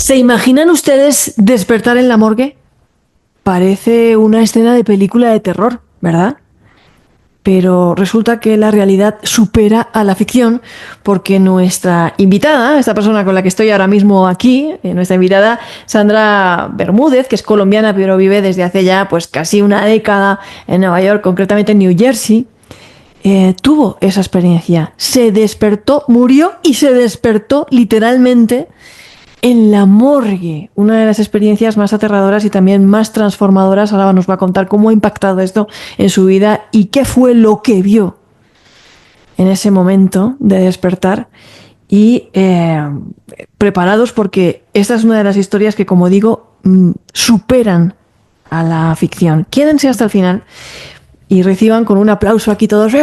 ¿Se imaginan ustedes despertar en la morgue? Parece una escena de película de terror, ¿verdad? Pero resulta que la realidad supera a la ficción porque nuestra invitada, esta persona con la que estoy ahora mismo aquí, nuestra invitada Sandra Bermúdez, que es colombiana pero vive desde hace ya pues casi una década en Nueva York, concretamente en New Jersey, tuvo esa experiencia. Se despertó, murió y se despertó literalmente en la morgue, una de las experiencias más aterradoras y también más transformadoras. Ahora nos va a contar cómo ha impactado esto en su vida y qué fue lo que vio en ese momento de despertar. Y preparados porque esta es una de las historias que, como digo, superan a la ficción. Quédense hasta el final y reciban con un aplauso aquí todos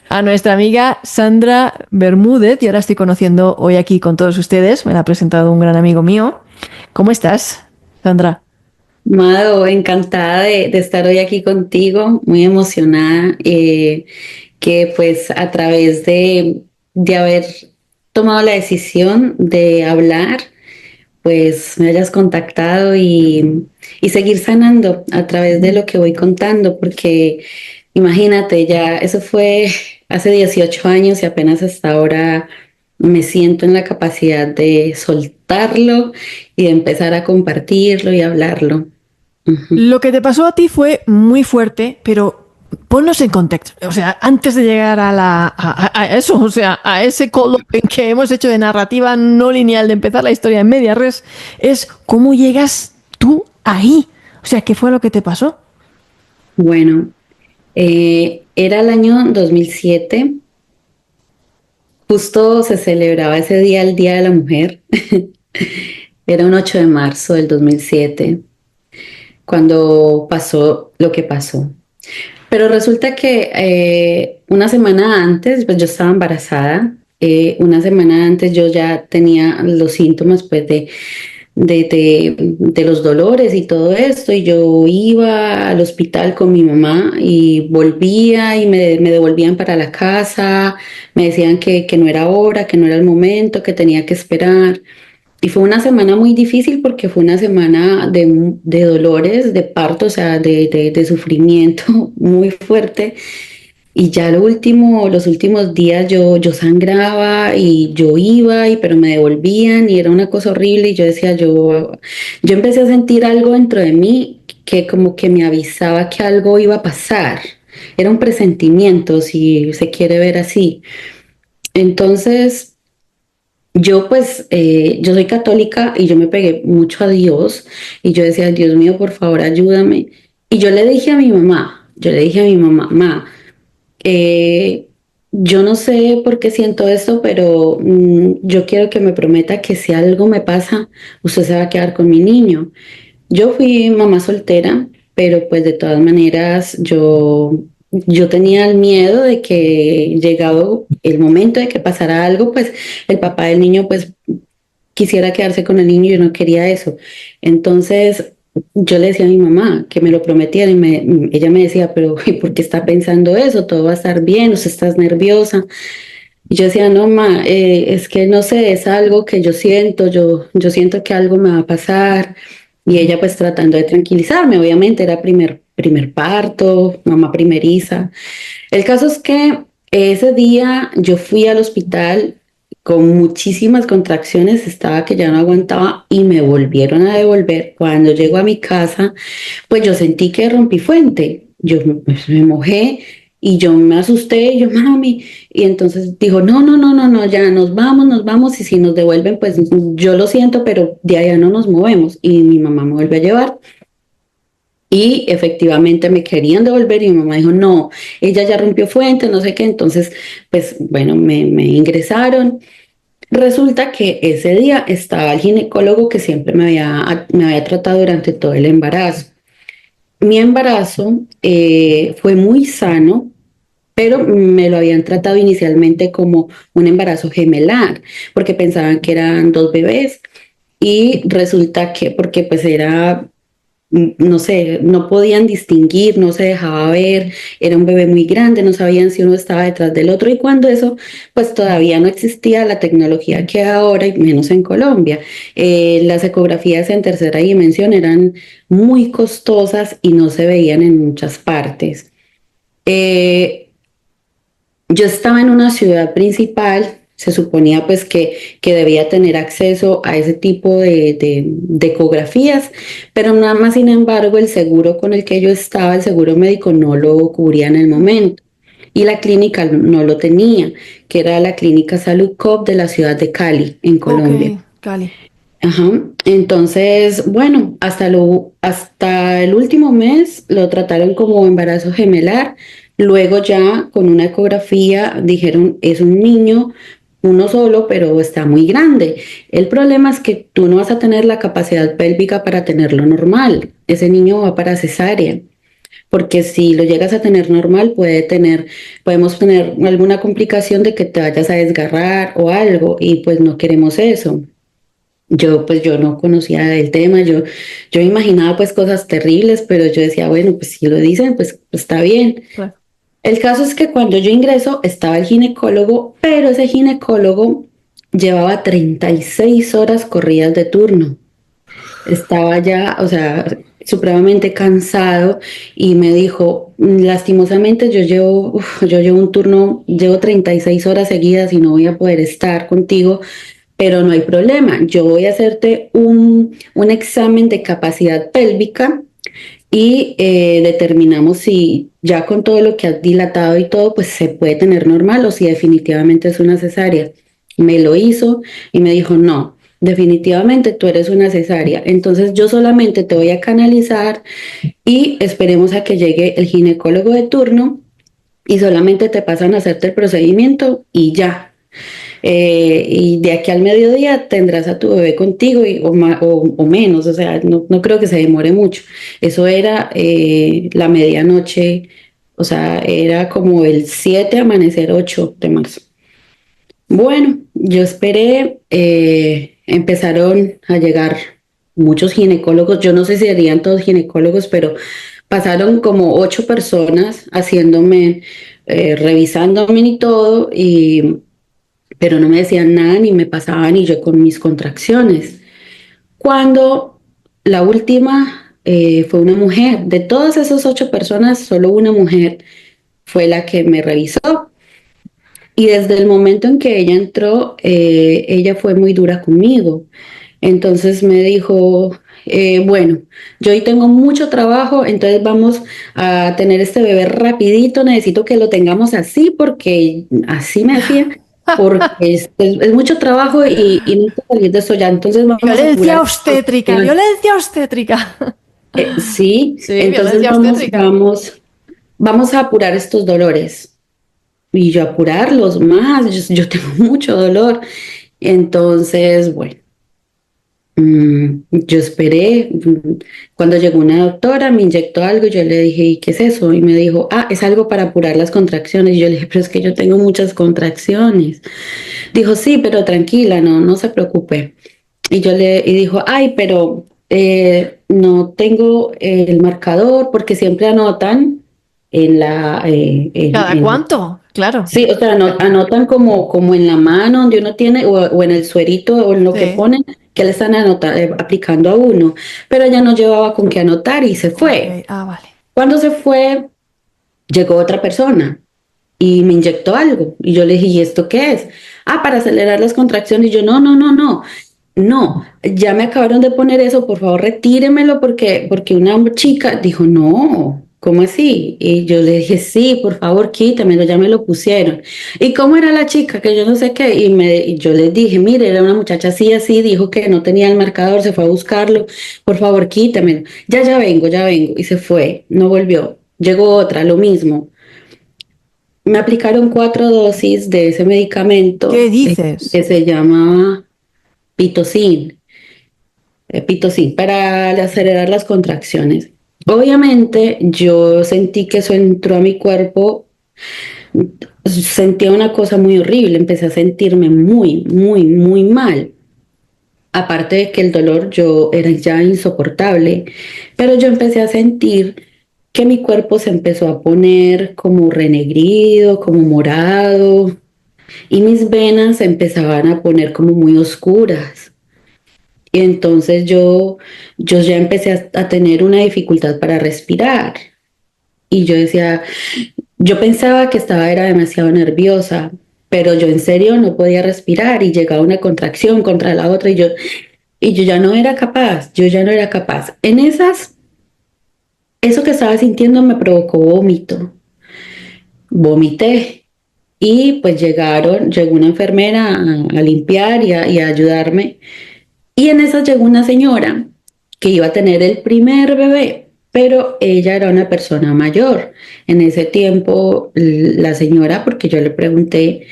a nuestra amiga Sandra Bermúdez. Y ahora estoy conociendo hoy aquí con todos ustedes, me la ha presentado un gran amigo mío. ¿Cómo estás, Sandra? Mado, encantada de estar hoy aquí contigo, muy emocionada que pues a través de haber tomado la decisión de hablar, pues me hayas contactado y seguir sanando a través de lo que voy contando, porque imagínate, ya eso fue hace 18 años y apenas hasta ahora me siento en la capacidad de soltarlo y de empezar a compartirlo y hablarlo. Ujú. Lo que te pasó a ti fue muy fuerte, pero ponnos en contexto. O sea, antes de llegar a eso, o sea, a ese colo en que hemos hecho de narrativa no lineal de empezar la historia en media res, es cómo llegas tú ahí. O sea, ¿qué fue lo que te pasó? Bueno, era el año 2007, justo se celebraba ese día, el Día de la Mujer. Era un 8 de marzo del 2007 cuando pasó lo que pasó. Pero resulta que una semana antes, pues yo estaba embarazada. Una semana antes yo ya tenía los síntomas pues de los dolores y todo esto, y yo iba al hospital con mi mamá y volvía y me devolvían para la casa, me decían que no era hora, que no era el momento, que tenía que esperar. Y fue una semana muy difícil porque fue una semana de dolores, de parto, o sea, de sufrimiento muy fuerte. Y ya los últimos días yo sangraba y yo iba, pero me devolvían y era una cosa horrible y yo decía, yo empecé a sentir algo dentro de mí que como que me avisaba que algo iba a pasar. Era un presentimiento, si se quiere ver así. Entonces, yo soy católica y yo me pegué mucho a Dios y yo decía, Dios mío, por favor, ayúdame. Y yo le dije a mi mamá, ma, eh, yo no sé por qué siento esto, pero yo quiero que me prometa que si algo me pasa, usted se va a quedar con mi niño. Yo fui mamá soltera, pero pues de todas maneras yo tenía el miedo de que llegado el momento de que pasara algo, pues el papá del niño pues quisiera quedarse con el niño y yo no quería eso. Entonces yo le decía a mi mamá que me lo prometiera y ella me decía, pero ¿y por qué está pensando eso? Todo va a estar bien, usted está nerviosa. Y yo decía, no, ma, es que no sé, es algo que yo siento, yo siento que algo me va a pasar. Y ella pues tratando de tranquilizarme, obviamente era primer parto, mamá primeriza. El caso es que ese día yo fui al hospital con muchísimas contracciones, estaba que ya no aguantaba y me volvieron a devolver. Cuando llego a mi casa, pues yo sentí que rompí fuente. Yo pues, me mojé y yo me asusté y yo, mami, y entonces dijo, no, no, no, no, no, ya nos vamos y si nos devuelven, pues yo lo siento, pero de allá no nos movemos. Y mi mamá me vuelve a llevar. Y efectivamente me querían devolver y mi mamá dijo, no, ella ya rompió fuente, no sé qué. Entonces, pues bueno, me ingresaron. Resulta que ese día estaba el ginecólogo que siempre me había tratado durante todo el embarazo. Mi embarazo fue muy sano, pero me lo habían tratado inicialmente como un embarazo gemelar, porque pensaban que eran dos bebés. Y resulta que, porque pues era no sé, no podían distinguir, no se dejaba ver, era un bebé muy grande, no sabían si uno estaba detrás del otro y cuando eso, pues todavía no existía la tecnología que hay ahora y menos en Colombia. Las ecografías en tercera dimensión eran muy costosas y no se veían en muchas partes. Eh, yo estaba en una ciudad principal, se suponía pues que debía tener acceso a ese tipo de ecografías, pero nada más sin embargo el seguro con el que yo estaba, el seguro médico no lo cubría en el momento y la clínica no lo tenía, que era la clínica Salud Cop de la ciudad de Cali, en Ok, Colombia. Cali. Ajá. Entonces, bueno, hasta el último mes lo trataron como embarazo gemelar. Luego ya con una ecografía dijeron, es un niño, uno solo, pero está muy grande. El problema es que tú no vas a tener la capacidad pélvica para tenerlo normal. Ese niño va para cesárea, porque si lo llegas a tener normal, podemos tener alguna complicación de que te vayas a desgarrar o algo, y pues no queremos eso. Yo no conocía el tema, yo imaginaba pues cosas terribles, pero yo decía, bueno, pues si lo dicen, pues está bien. Claro. El caso es que cuando yo ingreso estaba el ginecólogo, pero ese ginecólogo llevaba 36 horas corridas de turno. Estaba ya, o sea, supremamente cansado y me dijo, lastimosamente yo llevo un turno, llevo 36 horas seguidas y no voy a poder estar contigo, pero no hay problema. Yo voy a hacerte un examen de capacidad pélvica y determinamos si ya con todo lo que has dilatado y todo, pues se puede tener normal o si definitivamente es una cesárea. Me lo hizo y me dijo, no, definitivamente tú eres una cesárea. Entonces yo solamente te voy a canalizar y esperemos a que llegue el ginecólogo de turno y solamente te pasan a hacerte el procedimiento y ya. Y de aquí al mediodía tendrás a tu bebé contigo o menos, o sea, no creo que se demore mucho. Eso era la medianoche, o sea, era como el 7 amanecer 8 de marzo. Bueno, yo esperé, empezaron a llegar muchos ginecólogos, yo no sé si serían todos ginecólogos, pero pasaron como 8 personas haciéndome, revisándome y todo, pero no me decían nada ni me pasaban y yo con mis contracciones. Cuando la última fue una mujer, de todas esas 8 personas, solo una mujer fue la que me revisó. Y desde el momento en que ella entró, ella fue muy dura conmigo. Entonces me dijo, bueno, yo hoy tengo mucho trabajo, entonces vamos a tener este bebé rapidito, necesito que lo tengamos así porque así me decía, porque es mucho trabajo y necesito salir de esto ya, entonces vamos a Violencia apurar. obstétrica, violencia obstétrica. Sí, Sí, entonces violencia obstétrica. vamos a apurar estos dolores y yo apurarlos más, yo tengo mucho dolor. Entonces, bueno. Yo esperé, cuando llegó una doctora, me inyectó algo, yo le dije, ¿y qué es eso? Y me dijo, es algo para apurar las contracciones. Y yo le dije, pero es que yo tengo muchas contracciones. Dijo, sí, pero tranquila, no se preocupe. Y dijo, ay, pero no tengo el marcador porque siempre anotan en la, ¿Cada cuánto? Claro. sí, o sea, anotan como en la mano donde uno tiene, o en el suerito, o en lo que Sí. ponen, que le están aplicando a uno. Pero ella no llevaba con qué anotar y se Ok, fue. vale. Cuando se fue, llegó otra persona y me inyectó algo. Y yo le dije, ¿y esto qué es? Para acelerar las contracciones. Y yo, no, ya me acabaron de poner eso, por favor, retíremelo porque una chica dijo, no, ¿cómo así? Y yo le dije, sí, por favor, quítamelo, ya me lo pusieron. ¿Y cómo era la chica? Que yo no sé qué. Y yo les dije, mire, era una muchacha así, dijo que no tenía el marcador, se fue a buscarlo, por favor, quítamelo. Ya vengo, ya vengo. Y se fue, no volvió. Llegó otra, lo mismo. Me aplicaron 4 dosis de ese ¿Qué medicamento dices? que se llama pitocin, pitocin, para acelerar las contracciones. Obviamente, yo sentí que eso entró a mi cuerpo, sentía una cosa muy horrible, empecé a sentirme muy, muy, muy mal. aparte de que el dolor yo era ya insoportable, pero yo empecé a sentir que mi cuerpo se empezó a poner como renegrido, como morado, y mis venas se empezaban a poner como muy oscuras. Y entonces yo ya empecé a tener una dificultad para respirar. Y yo decía, yo pensaba que estaba era demasiado nerviosa, pero yo en serio no podía respirar y llegaba una contracción contra la otra y yo ya no era capaz, yo ya no era capaz. Eso que estaba sintiendo me provocó vómito. Vomité y pues llegó una enfermera a limpiar y a ayudarme. Y en esas llegó una señora que iba a tener el primer bebé, pero ella era una persona mayor. En ese tiempo, la señora, porque yo le pregunté,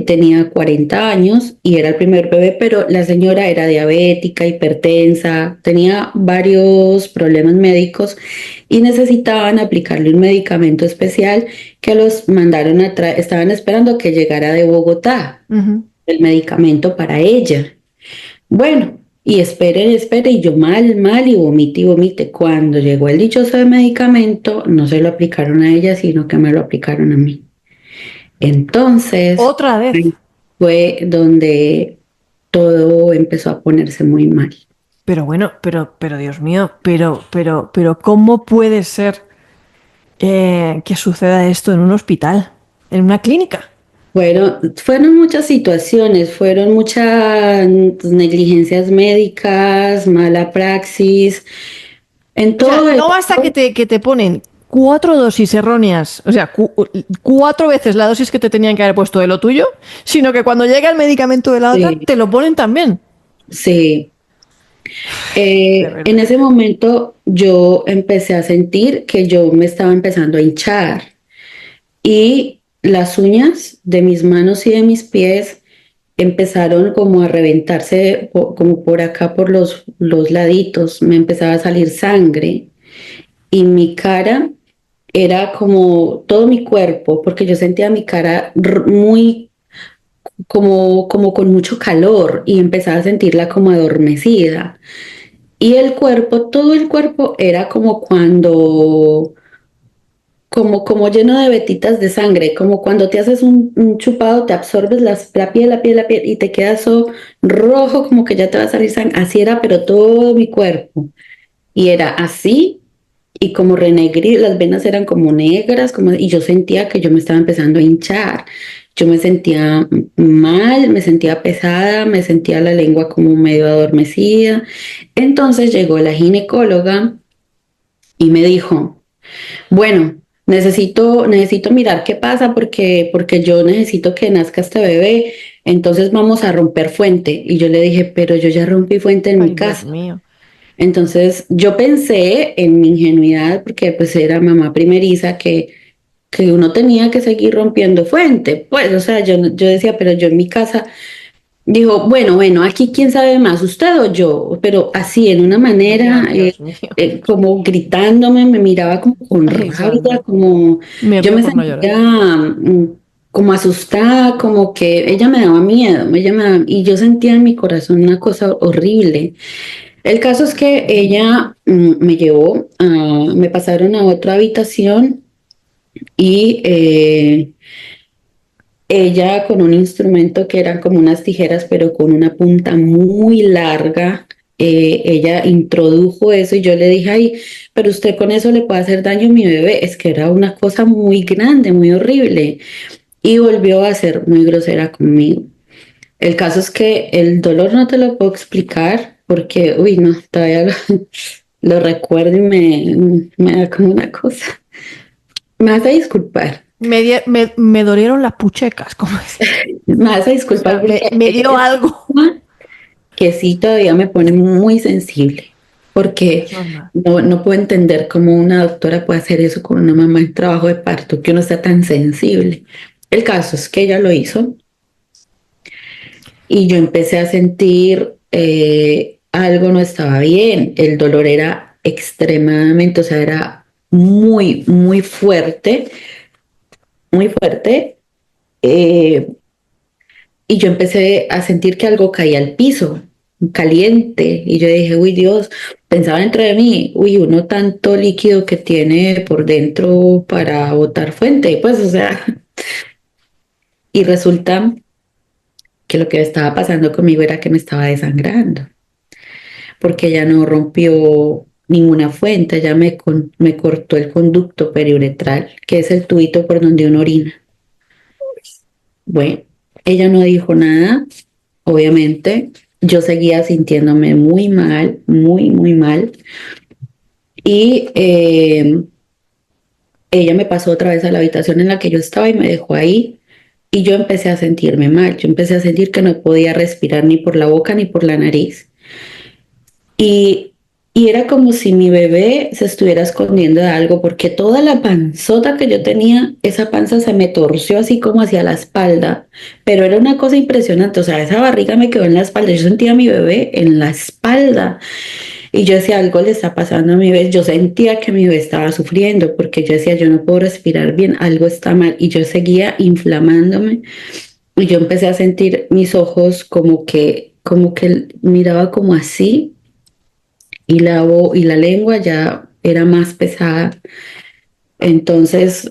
tenía 40 años y era el primer bebé, pero la señora era diabética, hipertensa, tenía varios problemas médicos y necesitaban aplicarle un medicamento especial que los mandaron a traer, estaban esperando que llegara de Bogotá, Ujú. el medicamento para ella. Bueno, y espere, espere, y yo mal, mal, y vomite y vomite. Cuando llegó el dichoso de medicamento, no se lo aplicaron a ella, sino que me lo aplicaron a mí. Entonces, Otra vez. ahí fue donde todo empezó a ponerse muy mal. Pero bueno, pero Dios mío, pero, ¿cómo puede ser que suceda esto en un hospital, en una clínica? Fueron muchas situaciones, fueron muchas negligencias médicas, mala praxis, en O sea, todo no basta que te ponen 4 dosis erróneas, o sea, 4 veces la dosis que te tenían que haber puesto de lo tuyo, sino que cuando llega el medicamento de la otra, sí, te lo ponen también. sí. De En verdad. ese momento yo empecé a sentir que yo me estaba empezando a hinchar y las uñas de mis manos y de mis pies empezaron como a reventarse como por acá, por los laditos, me empezaba a salir sangre y mi cara era como todo mi cuerpo, porque yo sentía mi cara muy como con mucho calor y empezaba a sentirla como adormecida. Y el cuerpo, todo el cuerpo era como como lleno de vetitas de sangre, como cuando te haces un chupado, te absorbes la piel y te quedas rojo, como que ya te va a salir sangre. Así era, pero todo mi cuerpo. Y era así, y como renegrir, las venas eran como negras, y yo sentía que yo me estaba empezando a hinchar. Yo me sentía mal, me sentía pesada, me sentía la lengua como medio adormecida. Entonces llegó la ginecóloga y me dijo, bueno, necesito mirar qué pasa porque yo necesito que nazca este bebé, entonces vamos a romper fuente. Y yo le dije, pero yo ya rompí fuente en mi Ay, Dios casa. mío. Entonces yo pensé en mi ingenuidad, porque pues era mamá primeriza, que uno tenía que seguir rompiendo fuente. Pues, o sea, yo decía, pero yo en mi casa, dijo, bueno, aquí quién sabe más, usted o yo, pero así en una manera, Dios mío. como gritándome, me miraba como con Ay, rabia, Sandra. como Me yo río me por no llorar. sentía como asustada, como que ella me daba miedo, y yo sentía en mi corazón una cosa horrible. El caso es que ella me llevó, me pasaron a otra habitación y ella con un instrumento que eran como unas tijeras, pero con una punta muy larga, ella introdujo eso y yo le dije, ay, pero usted con eso le puede hacer daño a mi bebé. Es que era una cosa muy grande, muy horrible. Y volvió a ser muy grosera conmigo. El caso es que el dolor no te lo puedo explicar porque, uy, no, todavía lo recuerdo y me da como una cosa. Me vas a disculpar, Me dolieron las puchecas, como decía. me vas a O sea, disculpar me, porque me es dio algo. un tema que sí todavía me pone muy sensible porque Es normal. no puedo entender cómo una doctora puede hacer eso con una mamá en trabajo de parto, que uno está tan sensible. El caso es que ella lo hizo y yo empecé a sentir algo no estaba bien. El dolor era extremadamente, o sea, era muy, muy fuerte. eh, y yo empecé a sentir que algo caía al piso. caliente. Y yo dije, uy, Dios, pensaba dentro de mí, uy, uno tanto líquido que tiene por dentro para botar fuente, pues, o sea, y resulta que lo que estaba pasando conmigo era que me estaba desangrando, porque ella no rompió ninguna fuente, ella me cortó el conducto periuretral, que es el tubito por donde uno orina. Bueno, ella no dijo nada, obviamente. Yo seguía sintiéndome muy mal, muy, muy mal. Y ella me pasó otra vez a la habitación en la que yo estaba y me dejó ahí. Y yo empecé a sentirme mal. Yo empecé a sentir que no podía respirar ni por la boca ni por la nariz. Y, y era como si mi bebé se estuviera escondiendo de algo, porque toda la panzota que yo tenía, esa panza se me torció así como hacia la espalda, pero era una cosa impresionante, o sea, esa barriga me quedó en la espalda, yo sentía a mi bebé en la espalda y yo decía, algo le está pasando a mi bebé, yo sentía que mi bebé estaba sufriendo, porque yo decía, yo no puedo respirar bien, algo está mal, y yo seguía inflamándome, y yo empecé a sentir mis ojos como que miraba como así y y la lengua ya era más pesada. Entonces,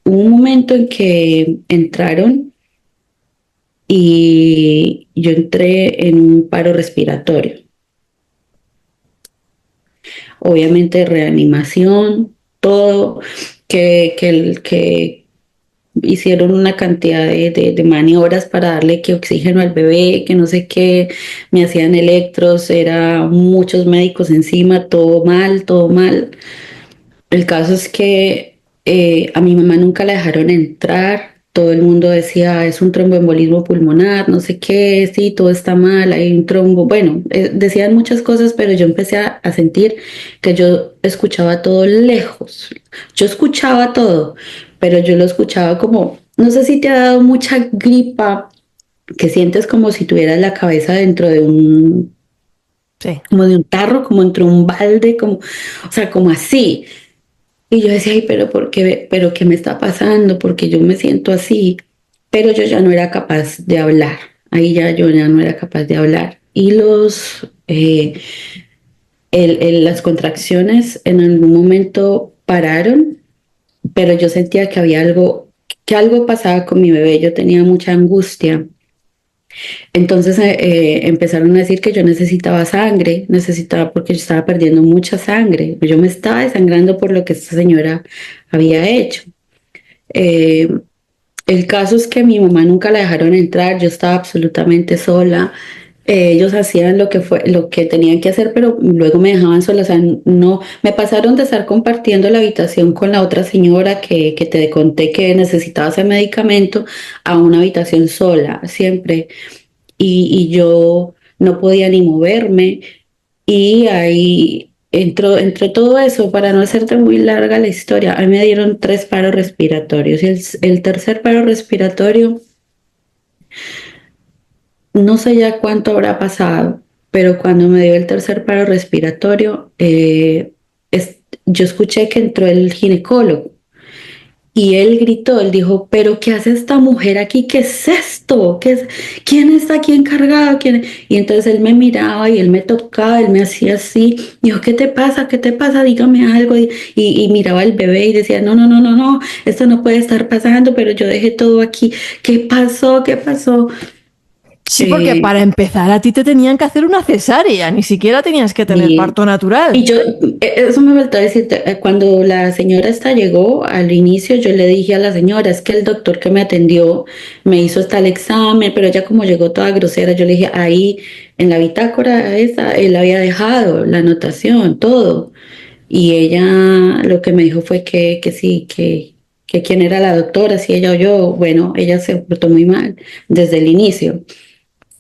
hubo un momento en que entraron y yo entré en un paro respiratorio. Obviamente reanimación, todo, que hicieron una cantidad de maniobras para darle que oxígeno al bebé, que no sé qué, me hacían electros, era muchos médicos encima, todo mal, todo mal. El caso es que a mi mamá nunca la dejaron entrar. Todo el mundo decía, es un tromboembolismo pulmonar, no sé qué, sí, todo está mal, hay un trombo. Bueno, decían muchas cosas, pero yo empecé a sentir que yo escuchaba todo lejos. Yo escuchaba todo, pero yo lo escuchaba como, no sé si te ha dado mucha gripa, que sientes como si tuvieras la cabeza dentro de Sí. como de un tarro, como entre un balde, como, o sea, como así. Y yo decía, ay, pero ¿por qué? ¿Pero qué me está pasando? Porque yo me siento así. Pero yo ya no era capaz de hablar. Ahí ya yo ya no era capaz de hablar. Y las contracciones en algún momento pararon, pero yo sentía que había que algo pasaba con mi bebé. Yo tenía mucha angustia. Entonces empezaron a decir que yo necesitaba sangre, necesitaba porque yo estaba perdiendo mucha sangre. Yo me estaba desangrando por lo que esta señora había hecho. Eh, el caso es que mi mamá nunca la dejaron entrar, yo estaba absolutamente sola. Ellos hacían lo que tenían que hacer, pero luego me dejaban sola. O sea, no, me pasaron de estar compartiendo la habitación con la otra señora que te conté que necesitaba ese medicamento a una habitación sola, siempre. Y yo no podía ni moverme. Y ahí entre todo eso, para no hacerte muy larga la historia, a mí me dieron 3 paros respiratorios. Y el tercer paro respiratorio, no sé ya cuánto habrá pasado, pero cuando me dio el tercer paro respiratorio, yo escuché que entró el ginecólogo. Y él gritó, él dijo, pero ¿qué hace esta mujer aquí? ¿Qué es esto? ¿Quién está aquí encargado? Y entonces él me miraba y él me tocaba, él me hacía así, dijo, ¿qué te pasa? ¿Qué te pasa? Dígame algo. Y miraba al bebé y decía, no, no, no, no, no, esto no puede estar pasando, pero yo dejé todo aquí. ¿Qué pasó? ¿Qué pasó? Sí, porque Eh, para empezar a ti te tenían que hacer una cesárea, ni siquiera tenías que tener y parto natural. Y yo, eso me faltó decirte, cuando la señora esta llegó al inicio, yo le dije a la señora, es que el doctor que me atendió me hizo hasta el examen, pero ella como llegó toda grosera, yo le dije, ahí en la bitácora esa, él había dejado la anotación, todo. Y ella lo que me dijo fue que sí, que quién era la doctora, si ella o yo. Bueno, ella se portó muy mal desde el inicio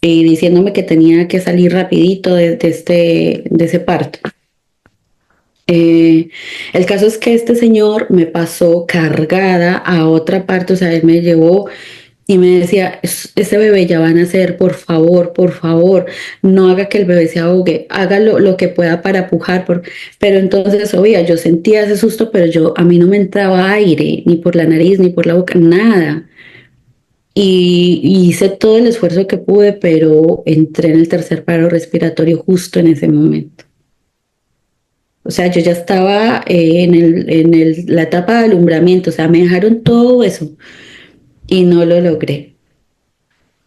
y diciéndome que tenía que salir rapidito de ese parto. Eh, el caso es que este señor me pasó cargada a otra parte, o sea, él me llevó y me decía, ese bebé ya va a nacer, por favor, no haga que el bebé se ahogue, haga lo que pueda para pujar, pero entonces, obvio, yo sentía ese susto, pero a mí no me entraba aire, ni por la nariz, ni por la boca, nada. y hice todo el esfuerzo que pude, pero entré en el tercer paro respiratorio justo en ese momento. O sea, yo ya estaba la etapa de alumbramiento, o sea, me dejaron todo eso y no lo logré.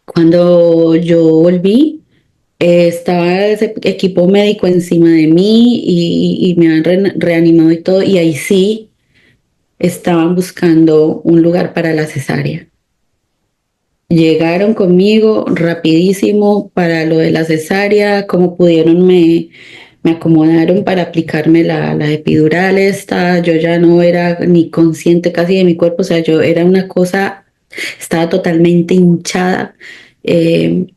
Cuando yo volví, estaba ese equipo médico encima de mí y me han reanimado y todo, y ahí sí estaban buscando un lugar para la cesárea. Llegaron conmigo rapidísimo para lo de la cesárea, como pudieron me acomodaron para aplicarme la epidural esta, yo ya no era ni consciente casi de mi cuerpo, o sea, yo era una cosa, estaba totalmente hinchada, eh,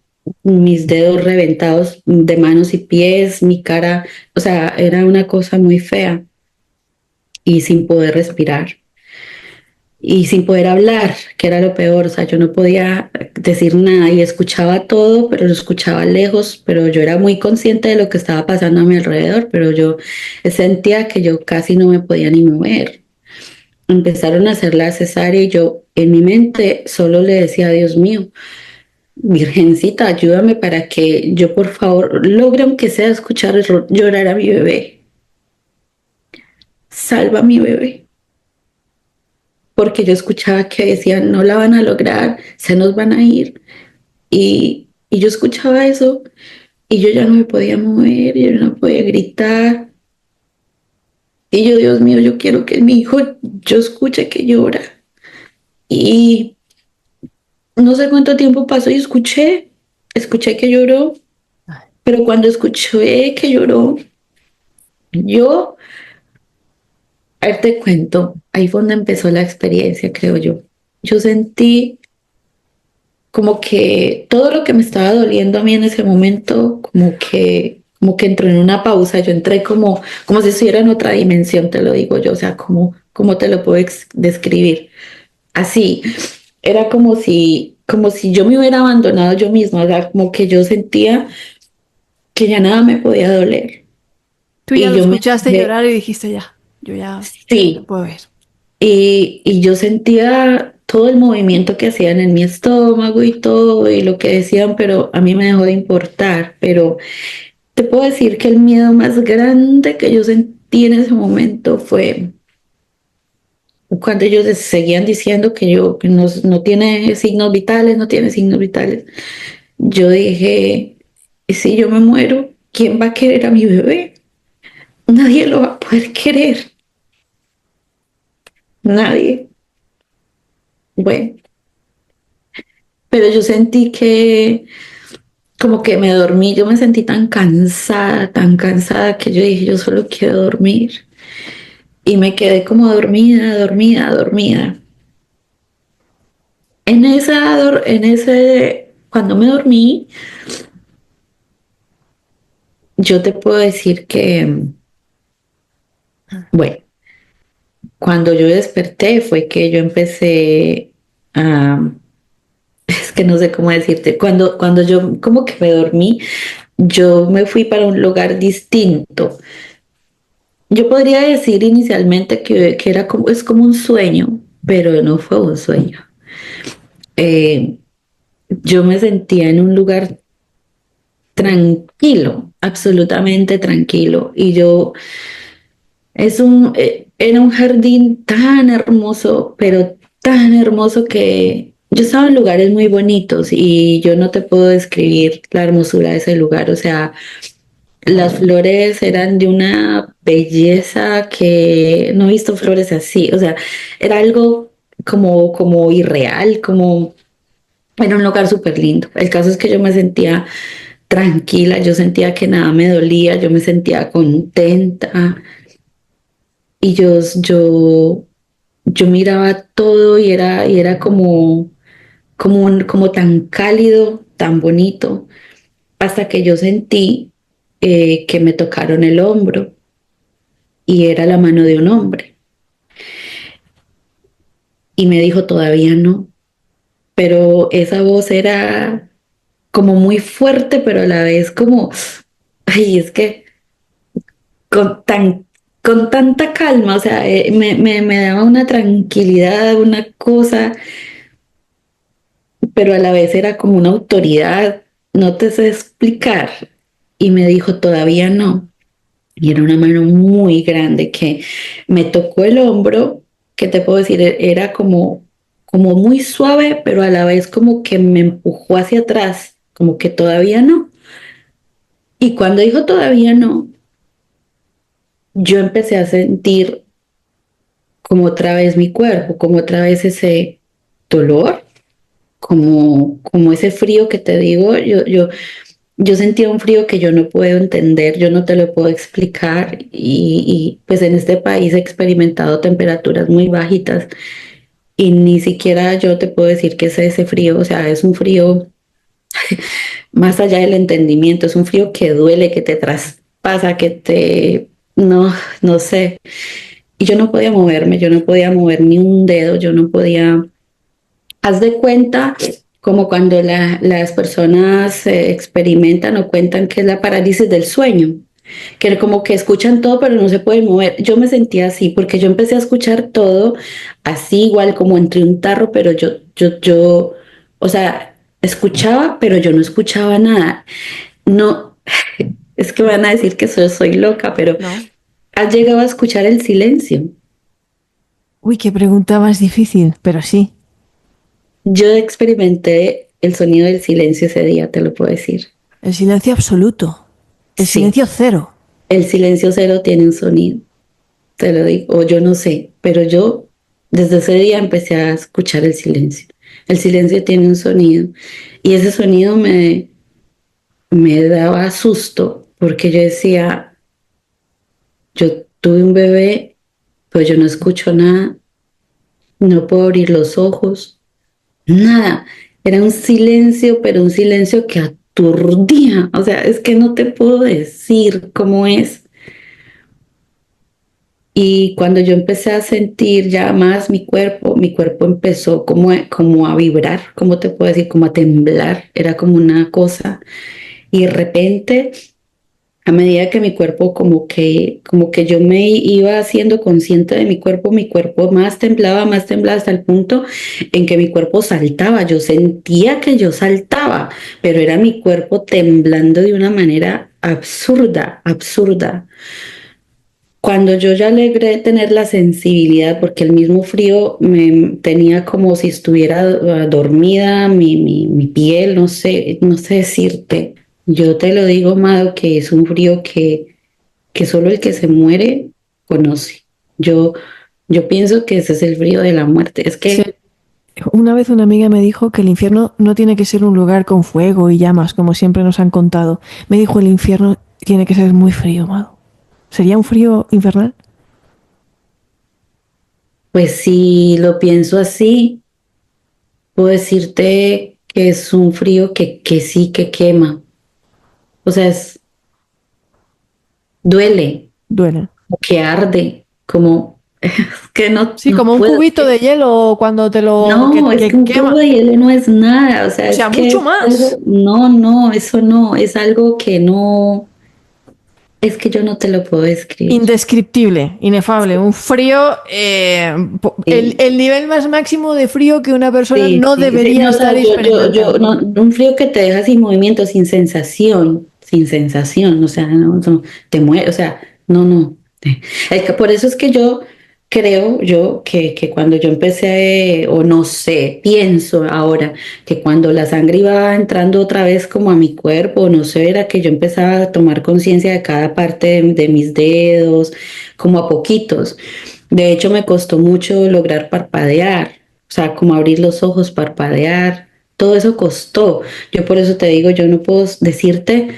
mis dedos reventados de manos y pies, mi cara, o sea, era una cosa muy fea y sin poder respirar y sin poder hablar, que era lo peor, o sea, yo no podía decir nada y escuchaba todo, pero lo escuchaba lejos, pero yo era muy consciente de lo que estaba pasando a mi alrededor, pero yo sentía que yo casi no me podía ni mover. Empezaron a hacer la cesárea y yo en mi mente solo le decía, Dios mío, Virgencita, ayúdame para que yo por favor logre aunque sea escuchar llorar a mi bebé. Salva a mi bebé. Porque yo escuchaba que decían, no la van a lograr, se nos van a ir. Y yo escuchaba eso y yo ya no me podía mover, yo no podía gritar. Y yo, Dios mío, yo quiero que mi hijo, yo escuche que llora. Y no sé cuánto tiempo pasó y escuché que lloró, pero cuando escuché que lloró, yo, a ver, te cuento, ahí fue donde empezó la experiencia, creo yo. Yo sentí como que todo lo que me estaba doliendo a mí en ese momento, como que entró en una pausa, yo entré como si estuviera en otra dimensión, te lo digo yo, o sea, como te lo puedo describir. Así, era como si yo me hubiera abandonado yo misma, o sea, como que yo sentía que ya nada me podía doler. Tú ya Y lo yo me escuchaste dejé, llorar y dijiste ya, yo ya te sí, puedo ver. y yo sentía todo el movimiento que hacían en mi estómago y todo, y lo que decían, pero a mí me dejó de importar. Pero te puedo decir que el miedo más grande que yo sentí en ese momento fue cuando ellos seguían diciendo que yo que no tiene signos vitales, no tiene signos vitales. Yo dije, si yo me muero, ¿quién va a querer a mi bebé? Nadie lo va a poder querer, nadie. Bueno, pero yo sentí que como que me dormí, yo me sentí tan cansada que yo dije, yo solo quiero dormir. Y me quedé como dormida. Cuando me dormí, yo te puedo decir que, bueno, cuando yo desperté fue que yo empecé a, es que no sé cómo decirte, cuando yo como que me dormí, yo me fui para un lugar distinto. Yo podría decir inicialmente que era como, es como un sueño, pero no fue un sueño. Eh, yo me sentía en un lugar tranquilo, absolutamente tranquilo. Y era un jardín tan hermoso, pero tan hermoso que yo estaba en lugares muy bonitos y yo no te puedo describir la hermosura de ese lugar. O sea, las flores eran de una belleza que no he visto flores así. O sea, era algo como irreal, como era un lugar súper lindo. El caso es que yo me sentía tranquila, yo sentía que nada me dolía, yo me sentía contenta y yo miraba todo y era como tan cálido, tan bonito, hasta que yo sentí que me tocaron el hombro y era la mano de un hombre. Y me dijo, todavía no, pero esa voz era como muy fuerte, pero a la vez como, ay, es que con tan, con tanta calma, o sea, me daba una tranquilidad, una cosa. pero a la vez era como una autoridad, no te sé explicar. Y me dijo, todavía no. Y era una mano muy grande que me tocó el hombro, que te puedo decir, era como muy suave, pero a la vez como que me empujó hacia atrás, como que todavía no. Y cuando dijo todavía no, yo empecé a sentir como otra vez mi cuerpo, como otra vez ese dolor, como ese frío que te digo, yo sentía un frío que yo no puedo entender, yo no te lo puedo explicar y pues en este país he experimentado temperaturas muy bajitas y ni siquiera yo te puedo decir que es ese frío, o sea, es un frío más allá del entendimiento, es un frío que duele, que te traspasa, no sé. Y yo no podía moverme, yo no podía mover ni un dedo, yo no podía. Haz de cuenta como cuando las personas experimentan o cuentan que es la parálisis del sueño, que como que escuchan todo pero no se pueden mover. Yo me sentía así porque yo empecé a escuchar todo así igual como entre un tarro, pero o sea, escuchaba, pero yo no escuchaba nada. No, es que van a decir que soy loca, pero No. has llegado a escuchar el silencio. Uy, qué pregunta más difícil, pero sí. Yo experimenté el sonido del silencio ese día, te lo puedo decir. El silencio absoluto. El Sí, silencio cero. el silencio cero tiene un sonido, te lo digo, o yo no sé, pero yo desde ese día empecé a escuchar el silencio. El silencio tiene un sonido y ese sonido me daba susto porque yo decía, yo tuve un bebé, pero yo no escucho nada, no puedo abrir los ojos, nada. Era un silencio, pero un silencio que aturdía. O sea, es que no te puedo decir cómo es. Y cuando yo empecé a sentir ya más mi cuerpo empezó como a vibrar, ¿cómo te puedo decir? Como a temblar. Era como una cosa. Y de repente, a medida que mi cuerpo como que yo me iba haciendo consciente de mi cuerpo más temblaba hasta el punto en que mi cuerpo saltaba. Yo sentía que yo saltaba, pero era mi cuerpo temblando de una manera absurda, absurda. Cuando yo ya logré tener la sensibilidad, porque el mismo frío me tenía como si estuviera dormida mi piel, no sé decirte. Yo te lo digo, Amado, que es un frío que solo el que se muere conoce. Yo, yo pienso que ese es el frío de la muerte. Es Sí. que, Una vez una amiga me dijo que el infierno no tiene que ser un lugar con fuego y llamas, como siempre nos han contado. Me dijo el infierno tiene que ser muy frío, Mado. ¿Sería un frío infernal? pues si lo pienso así, puedo decirte que es un frío que sí que quema. O sea, duele, Duele. que arde, como es que Sí, no como un puedo. cubito de hielo cuando te lo No, es que que un cubo quema. de hielo no es nada, o sea, O es sea, que mucho es más. algo, no, eso no, es algo que no, es que yo no te lo puedo describir. Indescriptible, inefable, un frío, Sí, el nivel más máximo de frío que una persona no sí, debería no, o estar sea, experimentando. no, un frío que te deja sin movimiento, sin sensación, o sea, no, te muere, o sea, no. Es que por eso es que yo creo yo que cuando yo empecé, o no sé, pienso ahora que cuando la sangre iba entrando otra vez como a mi cuerpo, no sé, era que yo empezaba a tomar conciencia de cada parte de mis dedos, como a poquitos. De hecho, me costó mucho lograr parpadear, o sea, como abrir los ojos, parpadear, todo eso costó. Yo por eso te digo, yo no puedo decirte,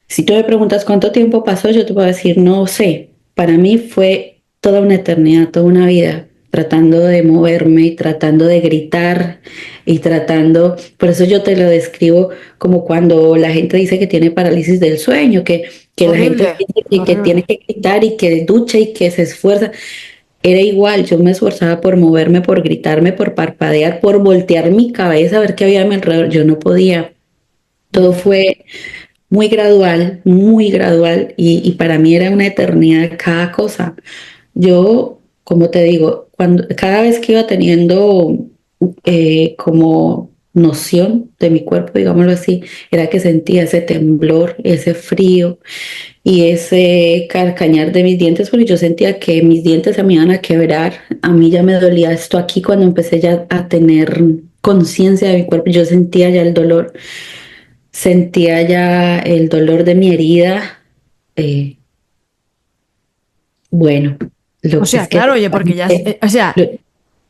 si tú me preguntas cuánto tiempo pasó, yo te puedo decir, no sé. Para mí fue toda una eternidad, toda una vida, tratando de moverme y tratando de gritar y tratando, por eso yo te lo describo como cuando la gente dice que tiene parálisis del sueño, que la gente Horrible, dice que tiene horrible. que gritar y que ducha y que se esfuerza. Era igual, yo me esforzaba por moverme, por gritarme, por parpadear, por voltear mi cabeza a ver qué había a mi alrededor. Yo no podía. Todo Ya. fue muy gradual y para mí era una eternidad cada cosa. Yo, como te digo, cada vez que iba teniendo como noción de mi cuerpo, digámoslo así, era que sentía ese temblor, ese frío y ese carcañar de mis dientes, porque yo sentía que mis dientes se me iban a quebrar. A mí ya me dolía esto aquí cuando empecé ya a tener conciencia de mi cuerpo. Yo sentía ya el dolor de mi herida. Eh, bueno, O sea, es que claro, oye, porque ya, o sea, lo-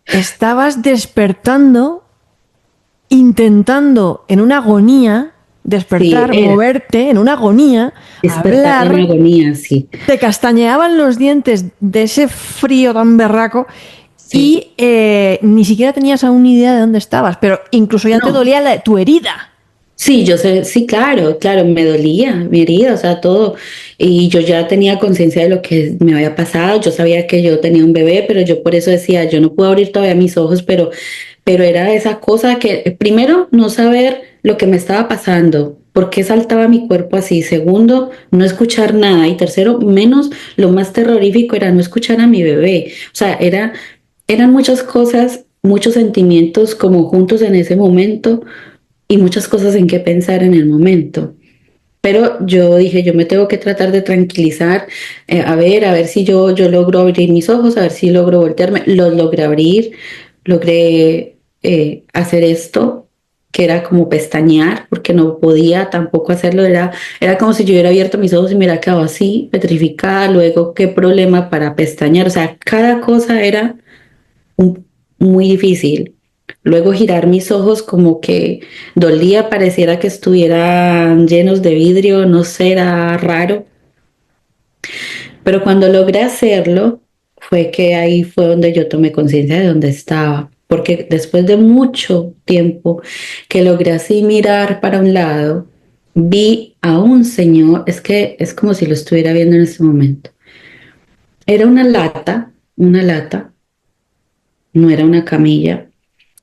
estabas despertando, intentando en una agonía sí, despertar, era moverte en una agonía, despertar en hablar, agonía, sí. te castañeaban los dientes de ese frío tan berraco Sí, y ni siquiera tenías aún ni idea de dónde estabas, pero incluso ya te no. dolía tu herida. Sí, yo sé, sí, claro, claro, me dolía mi herida, o sea, todo. Y yo ya tenía conciencia de lo que me había pasado. Yo sabía que yo tenía un bebé, pero yo por eso decía, yo no puedo abrir todavía mis ojos, pero era esa cosa que, primero, no saber lo que me estaba pasando, por qué saltaba mi cuerpo así. Segundo, no escuchar nada. Y tercero, menos, lo más terrorífico era no escuchar a mi bebé. O sea, eran muchas cosas, muchos sentimientos como juntos en ese momento y muchas cosas en qué pensar en el momento. Pero yo dije, yo me tengo que tratar de tranquilizar, a ver si yo logro abrir mis ojos, a ver si logro voltearme. Los logré abrir, logré hacer esto, que era como pestañear, porque no podía tampoco hacerlo. Era como si yo hubiera abierto mis ojos y me hubiera quedado así, petrificada. Luego, qué problema para pestañear. O sea, cada cosa era un- muy difícil. Luego girar mis ojos como que dolía, pareciera que estuvieran llenos de vidrio, no sé, era raro. Pero cuando logré hacerlo, fue que ahí fue donde yo tomé conciencia de dónde estaba. Porque después de mucho tiempo que logré así mirar para un lado, vi a un señor, es que es como si lo estuviera viendo en este momento. Era una lata, no era una camilla.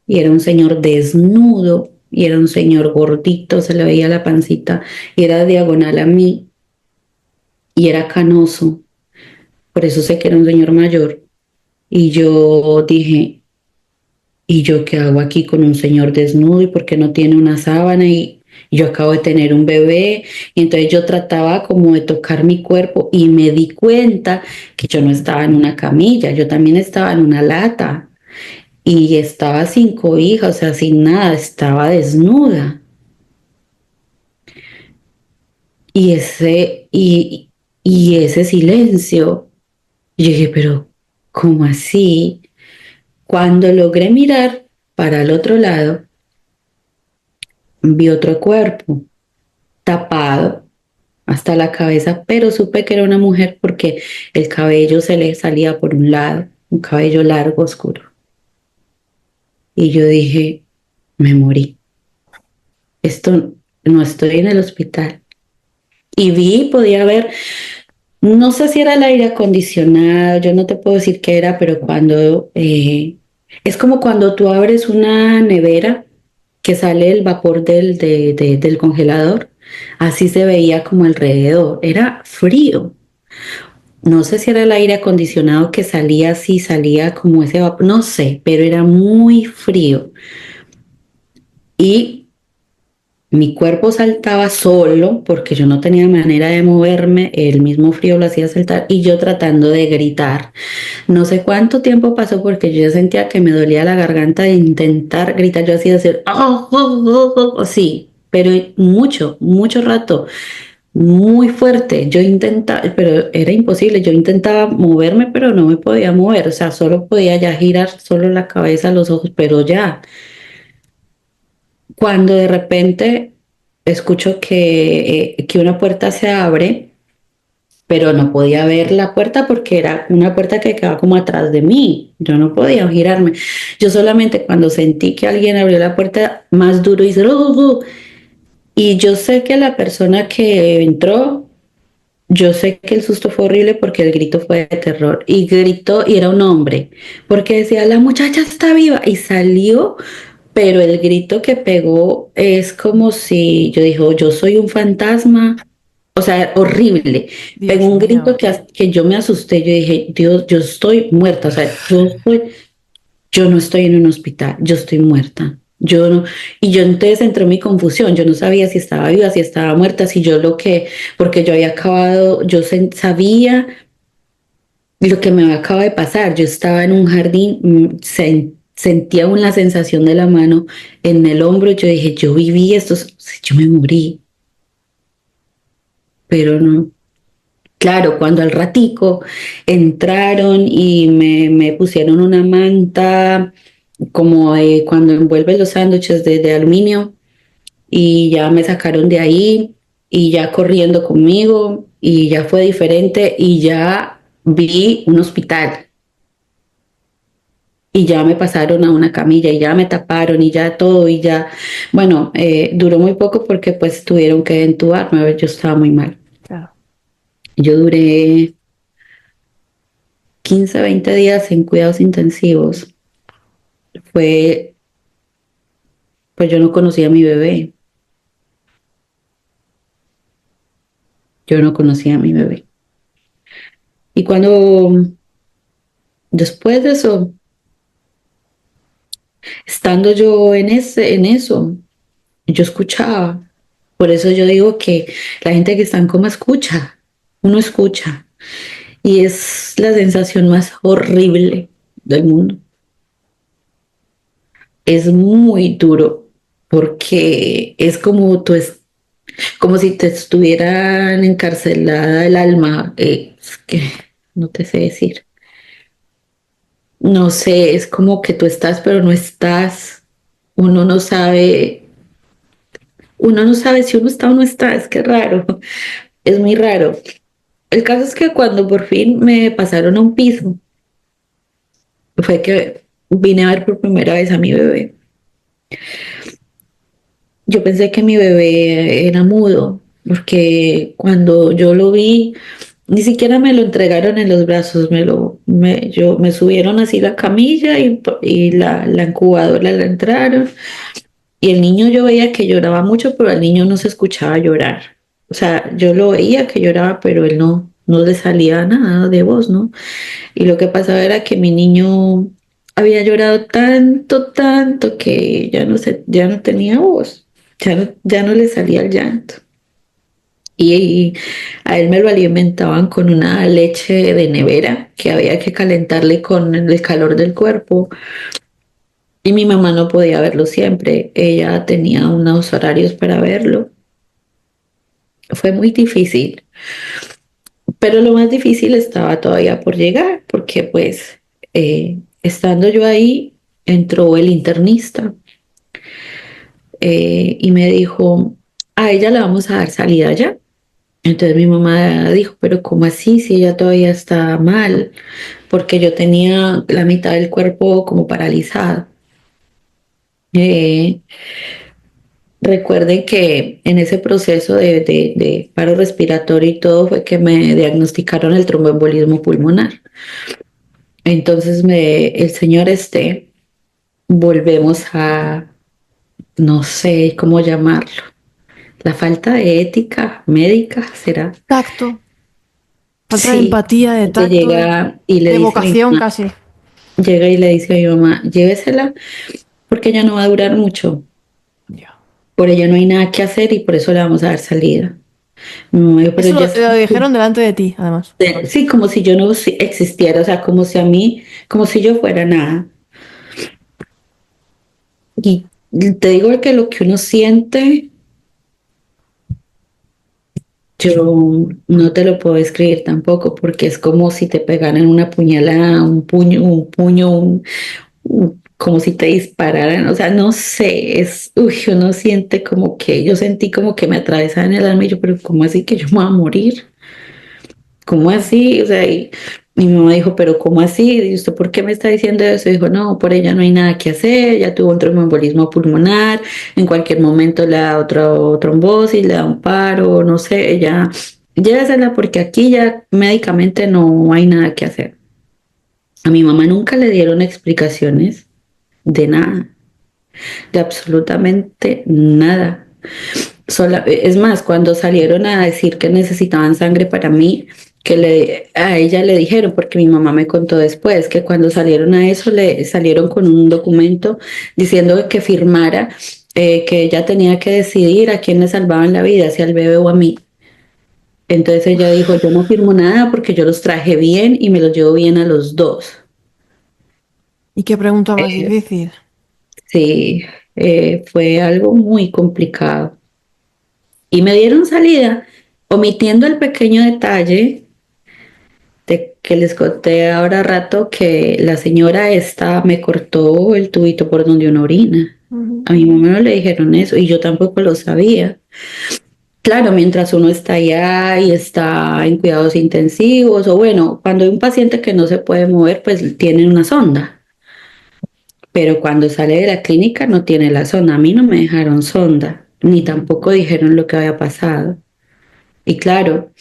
Y era un señor desnudo, y era un señor gordito, se le veía la pancita, y era diagonal a mí, y era canoso, por eso sé que era un señor mayor. Y yo dije, ¿y yo qué hago aquí con un señor desnudo? ¿Y por qué no tiene una sábana? Y yo acabo de tener un bebé, y entonces yo trataba como de tocar mi cuerpo, y me di cuenta que yo no estaba en una camilla, yo también estaba en una lata. Y estaba sin cobija, o sea, sin nada, estaba desnuda. Y y ese silencio, yo dije, pero ¿cómo así? Cuando logré mirar para el otro lado, vi otro cuerpo tapado hasta la cabeza, pero supe que era una mujer porque el cabello se le salía por un lado, un cabello largo, oscuro. Y yo dije, me morí. Esto no estoy en el hospital. Y vi, podía ver. No sé si era el aire acondicionado, yo no te puedo decir qué era, pero cuando es como cuando tú abres una nevera que sale el vapor del congelador, así se veía como alrededor, era frío. No sé si era el aire acondicionado que salía así, salía como ese vapor, no sé, pero era muy frío. Y mi cuerpo saltaba solo porque yo no tenía manera de moverme, el mismo frío lo hacía saltar y yo tratando de gritar. No sé cuánto tiempo pasó porque yo ya sentía que me dolía la garganta de intentar gritar, yo así de hacer, sí, pero mucho, mucho rato, muy fuerte. Yo intentaba, pero era imposible, yo intentaba moverme, pero no me podía mover, o sea, solo podía ya girar solo la cabeza, los ojos, pero ya. Cuando de repente escucho que una puerta se abre, pero no podía ver la puerta porque era una puerta que quedaba como atrás de mí. Yo no podía girarme. Yo solamente cuando sentí que alguien abrió la puerta más duro hice, y yo sé que la persona que entró, yo sé que el susto fue horrible porque el grito fue de terror. Y gritó, y era un hombre, porque decía, la muchacha está viva. Y salió, pero el grito que pegó es como si yo dijo, yo soy un fantasma. O sea, horrible. Pegó Dios un grito mío. que yo me asusté. Yo dije, Dios, yo estoy muerta. O sea, yo no estoy en un hospital, yo estoy muerta. Yo no, y yo entonces entró en mi confusión, yo no sabía si estaba viva, si estaba muerta, si yo lo que, porque yo había acabado, sabía lo que me acaba de pasar, yo estaba en un jardín, sentía una sensación de la mano en el hombro, yo dije, yo viví esto, yo me morí, pero no. Claro, cuando al ratico entraron y me pusieron una manta como cuando envuelven los sándwiches de aluminio y ya me sacaron de ahí y ya corriendo conmigo y ya fue diferente y ya vi un hospital y ya me pasaron a una camilla y ya me taparon y ya todo y ya, bueno, duró muy poco porque pues tuvieron que entubarme, yo estaba muy mal. Claro. Yo duré 15, 20 días en cuidados intensivos. Fue, pues yo no conocía a mi bebé, yo no conocía a mi bebé. Y cuando, después de eso, estando yo en eso, yo escuchaba. Por eso yo digo que la gente que está en coma escucha, uno escucha. Y es la sensación más horrible del mundo. Es muy duro porque es como como si te estuvieran encarcelada el alma. Es que no te sé decir. No sé, es como que tú estás, pero no estás. Uno no sabe, uno no sabe si uno está o no está. Es que raro, es muy raro. El caso es que cuando por fin me pasaron a un piso, fue que vine a ver por primera vez a mi bebé. Yo pensé que mi bebé era mudo, porque cuando yo lo vi, ni siquiera me lo entregaron en los brazos, me subieron así la camilla y la incubadora la entraron. Y el niño yo veía que lloraba mucho, pero al niño no se escuchaba llorar. O sea, yo lo veía que lloraba, pero él no le salía nada de voz, ¿no? Y lo que pasaba era que mi niño había llorado tanto, tanto que ya no tenía voz, ya no le salía el llanto. Y a él me lo alimentaban con una leche de nevera que había que calentarle con el calor del cuerpo. Y mi mamá no podía verlo siempre, ella tenía unos horarios para verlo. Fue muy difícil, pero lo más difícil estaba todavía por llegar, porque pues estando yo ahí, entró el internista y me dijo, a ella le vamos a dar salida ya. Entonces mi mamá dijo, pero ¿cómo así si ella todavía está mal? Porque yo tenía la mitad del cuerpo como paralizado. Eh, Recuerden que en ese proceso de paro respiratorio y todo fue que me diagnosticaron el tromboembolismo pulmonar. Entonces el señor volvemos a, no sé cómo llamarlo, la falta de ética médica, ¿será? Tacto, falta de Sí, empatía, de que tacto, llega y le de dice a mi vocación mamá, casi. llega y le dice a mi mamá, llévesela porque ella no va a durar mucho. Ya. Por ella no hay nada que hacer y por eso le vamos a dar salida. Mi mamá dijo, pero Eso ya lo dijeron delante de ti, además. sí, como si yo no existiera, o sea, como si a mí, como si yo fuera nada. Y te digo que lo que uno siente, yo no te lo puedo escribir tampoco, porque es como si te pegaran una puñalada, como si te dispararan, o sea, no sé, uno siente como que, yo sentí como que me atravesaban el alma y yo, pero ¿cómo así que yo me voy a morir? ¿Cómo así? O sea, y mi mamá dijo, pero ¿cómo así? ¿Y usted por qué me está diciendo eso? Dijo, no, por ella no hay nada que hacer, ya tuvo un tromboembolismo pulmonar, en cualquier momento le da otro trombosis, le da un paro, no sé, ella, llévesela porque aquí ya médicamente no hay nada que hacer. A mi mamá nunca le dieron explicaciones de nada, de absolutamente nada. Es más, cuando salieron a decir que necesitaban sangre para mí, a ella le dijeron, porque mi mamá me contó después, que cuando salieron a eso, le salieron con un documento diciendo que firmara que ella tenía que decidir a quién le salvaban la vida, si al bebé o a mí. Entonces ella dijo, yo no firmo nada porque yo los traje bien y me los llevo bien a los dos. ¿Y qué pregunta más Eh, difícil? sí, fue algo muy complicado. Y me dieron salida, omitiendo el pequeño detalle de que les conté ahora rato que la señora esta me cortó el tubito por donde uno orina. Ujú. A mi mamá no le dijeron eso y yo tampoco lo sabía. Claro, mientras uno está allá y está en cuidados intensivos o bueno, cuando hay un paciente que no se puede mover, pues tienen una sonda. Pero cuando sale de la clínica no tiene la sonda. A mí no me dejaron sonda, ni tampoco dijeron lo que había pasado. Y claro,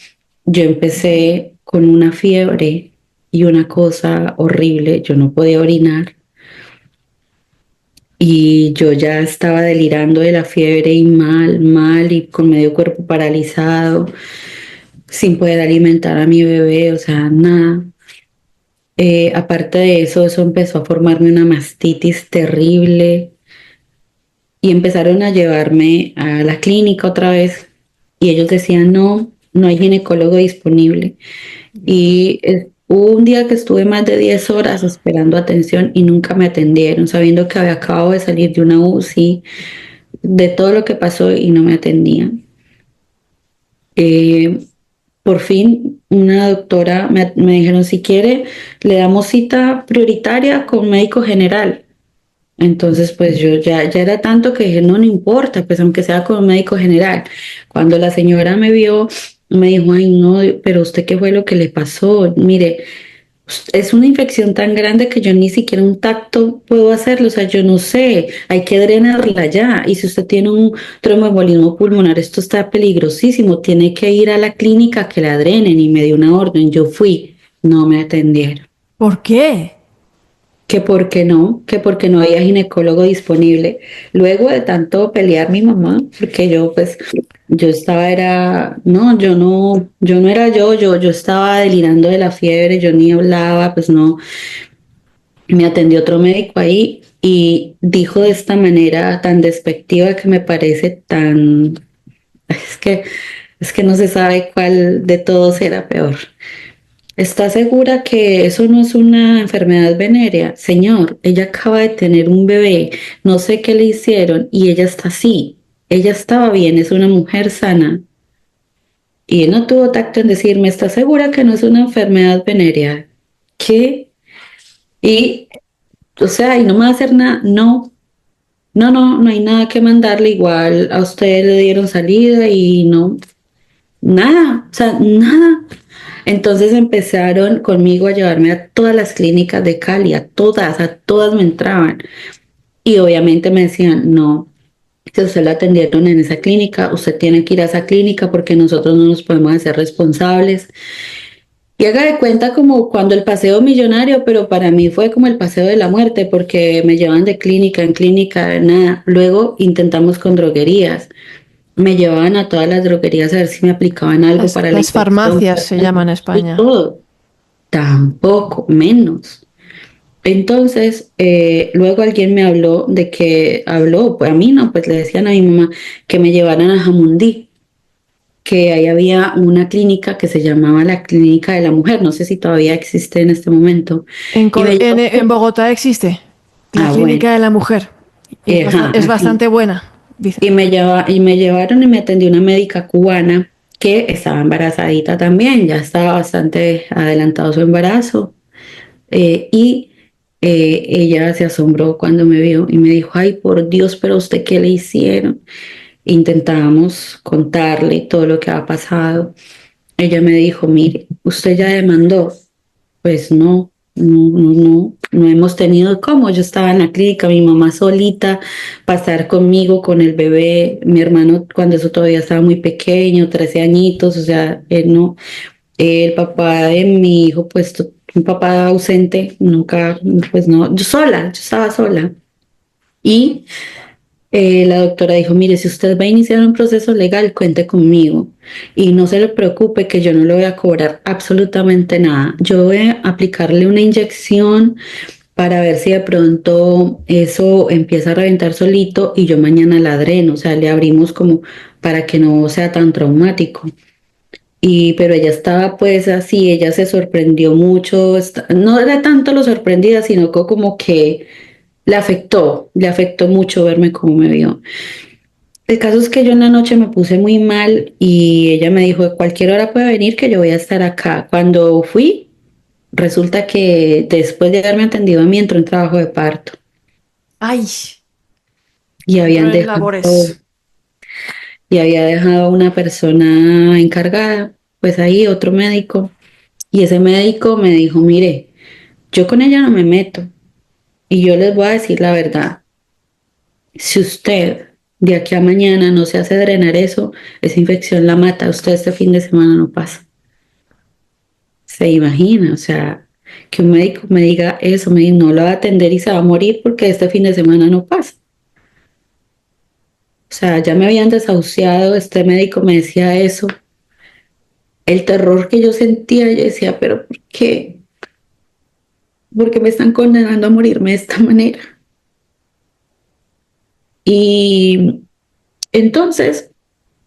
yo empecé con una fiebre y una cosa horrible. Yo no podía orinar y yo ya estaba delirando de la fiebre y mal, mal y con medio cuerpo paralizado, sin poder alimentar a mi bebé, o sea, nada. Aparte de eso, eso empezó a formarme una mastitis terrible y empezaron a llevarme a la clínica otra vez y ellos decían, no, no hay ginecólogo disponible. Y hubo un día que estuve más de 10 horas esperando atención y nunca me atendieron, sabiendo que había acabado de salir de una UCI, de todo lo que pasó y no me atendían. Eh, por fin, una doctora me dijeron, si quiere, le damos cita prioritaria con médico general. Entonces, pues yo ya era tanto que dije, no, no importa, pues aunque sea con un médico general. Cuando la señora me vio, me dijo, ay, no, pero usted qué fue lo que le pasó. Mire, es una infección tan grande que yo ni siquiera un tacto puedo hacerlo, o sea, yo no sé, hay que drenarla ya. Y si usted tiene un tromboembolismo pulmonar, esto está peligrosísimo, tiene que ir a la clínica que la drenen y me dio una orden. Yo fui, no me atendieron. ¿Por qué? Que porque no había ginecólogo disponible. Luego de tanto pelear mi mamá, porque yo pues, yo estaba era, no, yo no era yo estaba delirando de la fiebre, yo ni hablaba, pues no, me atendió otro médico ahí y dijo de esta manera tan despectiva que me parece tan, es que, es que no se sabe cuál de todos era peor. ¿Está segura que eso no es una enfermedad venérea? Señor, ella acaba de tener un bebé, no sé qué le hicieron y ella está así. Ella estaba bien, es una mujer sana. Y él no tuvo tacto en decirme, ¿está segura que no es una enfermedad venérea? ¿Qué? Y, o sea, y no me va a hacer nada. No, no hay nada que mandarle. Igual a usted le dieron salida y no, nada, o sea, nada. Entonces empezaron conmigo a llevarme a todas las clínicas de Cali, a todas me entraban. Y obviamente me decían, no, si a usted la atendieron en esa clínica, usted tiene que ir a esa clínica porque nosotros no nos podemos hacer responsables. Y haga de cuenta como cuando el paseo millonario, pero para mí fue como el paseo de la muerte porque me llevaban de clínica en clínica, nada. Luego intentamos con droguerías. Me llevaban a todas las droguerías a ver si me aplicaban algo para la Las infección, farmacias se llaman en y España. todo. Tampoco, menos. Entonces, luego alguien me habló de que habló, pues a mí no, pues le decían a mi mamá que me llevaran a Jamundí, que ahí había una clínica que se llamaba la Clínica de la Mujer, no sé si todavía existe en este momento. Y me llevó, En Bogotá existe la bueno, Clínica de la Mujer. Y ajá, es aquí. bastante buena, dicen. Y me llevaron y me atendió una médica cubana que estaba embarazadita también, ya estaba bastante adelantado su embarazo. Y ella se asombró cuando me vio y me dijo, ay, por Dios, pero ¿a usted qué le hicieron? Intentábamos contarle todo lo que ha pasado. Ella me dijo, mire, ¿usted ya demandó? Pues no hemos tenido cómo. Yo estaba en la clínica, mi mamá solita, pasar conmigo, con el bebé, mi hermano cuando eso todavía estaba muy pequeño, 13 añitos, o sea, él no, el papá de mi hijo, pues un papá ausente, nunca, pues no, yo sola, yo estaba sola. Y La doctora dijo, mire, si usted va a iniciar un proceso legal, cuente conmigo y no se le preocupe que yo no le voy a cobrar absolutamente nada. Yo voy a aplicarle una inyección para ver si de pronto eso empieza a reventar solito y yo mañana la dreno, o sea, le abrimos como para que no sea tan traumático. Y, pero ella estaba pues así, ella se sorprendió mucho, no era tanto lo sorprendida, sino que como que le afectó mucho verme como me vio. El caso es que yo en la noche me puse muy mal y ella me dijo, "De cualquier hora puede venir que yo voy a estar acá". Cuando fui, resulta que después de haberme atendido a mí entró en trabajo de parto Ay, y entró habían en dejado, labores. y había dejado una persona encargada, pues ahí otro médico, y ese médico me dijo, mire, yo con ella no me meto y yo les voy a decir la verdad. Si usted de aquí a mañana no se hace drenar eso, esa infección la mata. Usted este fin de semana no pasa. Se imagina, o sea, que un médico me diga eso, me diga, no lo va a atender y se va a morir porque este fin de semana no pasa. O sea, ya me habían desahuciado, este médico me decía eso. El terror que yo sentía, yo decía, pero ¿por qué? ¿Por qué me están condenando a morirme de esta manera? Y entonces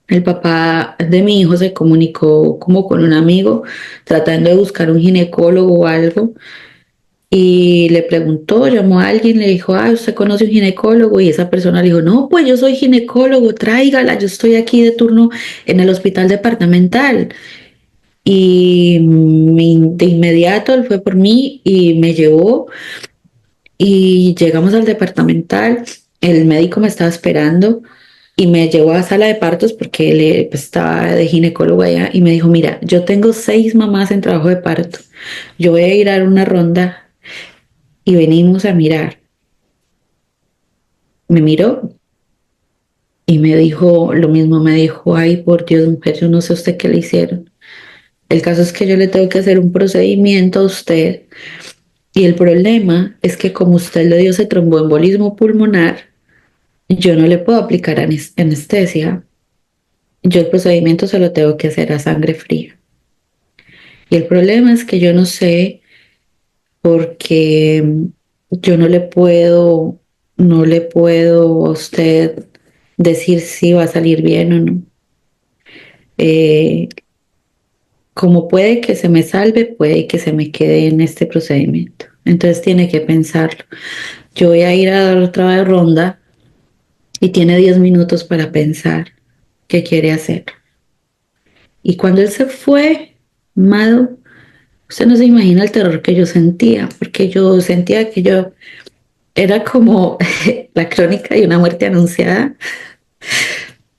el papá de mi hijo se comunicó como con un amigo tratando de buscar un ginecólogo o algo y le preguntó, llamó a alguien, le dijo, ah, ¿usted conoce un ginecólogo? Y esa persona le dijo, no, pues yo soy ginecólogo, tráigala, yo estoy aquí de turno en el hospital departamental. Y de inmediato él fue por mí y me llevó y llegamos al departamental, el médico me estaba esperando y me llevó a sala de partos porque él pues, estaba de ginecólogo allá y me dijo, mira, yo tengo 6 mamás en trabajo de parto, yo voy a ir a dar una ronda y venimos a mirar. Me miró y me dijo lo mismo, me dijo, ay, por Dios, mujer, yo no sé a usted qué le hicieron. El caso es que yo le tengo que hacer un procedimiento a usted y el problema es que como usted le dio ese tromboembolismo pulmonar, yo no le puedo aplicar anestesia. Yo el procedimiento se lo tengo que hacer a sangre fría. Y el problema es que yo no sé porque yo no le puedo a usted decir si va a salir bien o no. Eh, Como puede que se me salve, puede que se me quede en este procedimiento. Entonces tiene que pensarlo. Yo voy a ir a dar otra vez ronda y tiene 10 minutos para pensar qué quiere hacer. Y cuando él se fue, Mado, usted no se imagina el terror que yo sentía, porque yo sentía que yo era como la crónica de una muerte anunciada,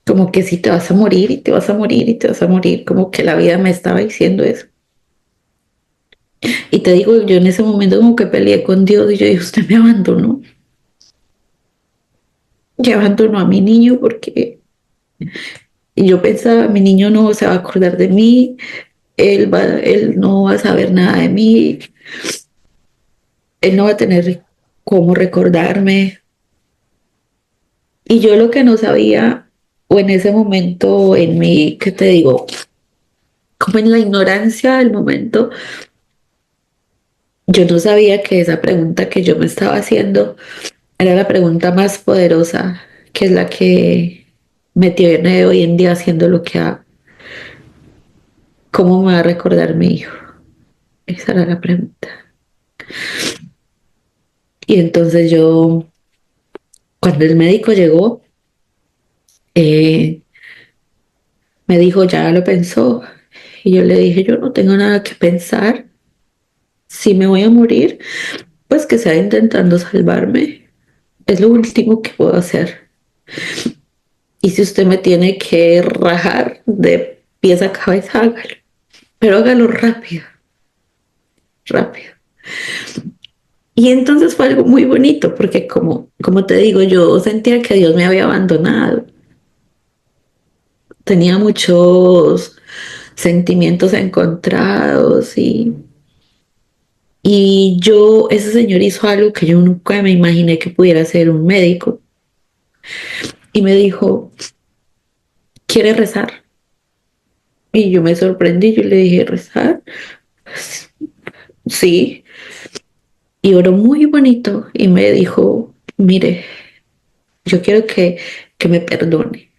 como que si te vas a morir y te vas a morir y te vas a morir, como que la vida me estaba diciendo eso. Y te digo, yo en ese momento como que peleé con Dios y yo dije, usted me abandonó, ya abandonó a mi niño porque y yo pensaba, mi niño no se va a acordar de mí, él no va a saber nada de mí, él no va a tener cómo recordarme. Y yo lo que no sabía, o en ese momento, en mi, ¿qué te digo? Como en la ignorancia del momento, yo no sabía que esa pregunta que yo me estaba haciendo era la pregunta más poderosa, que es la que me tiene hoy en día haciendo lo que hago. ¿Cómo me va a recordar mi hijo? Esa era la pregunta. Y entonces yo, cuando el médico llegó, eh, me dijo, ya lo pensó. Y yo le dije, yo no tengo nada que pensar. Si me voy a morir, pues que sea intentando salvarme. Es lo último que puedo hacer. Y si usted me tiene que rajar de pies a cabeza, hágalo. Pero hágalo rápido, rápido. Y entonces fue algo muy bonito, porque como te digo, yo sentía que Dios me había abandonado. Tenía muchos sentimientos encontrados y ese señor hizo algo que yo nunca me imaginé que pudiera ser un médico. y me dijo, ¿quiere rezar? Y yo me sorprendí, yo le dije, ¿rezar? Sí, y oró muy bonito y me dijo, mire, yo quiero que me perdone.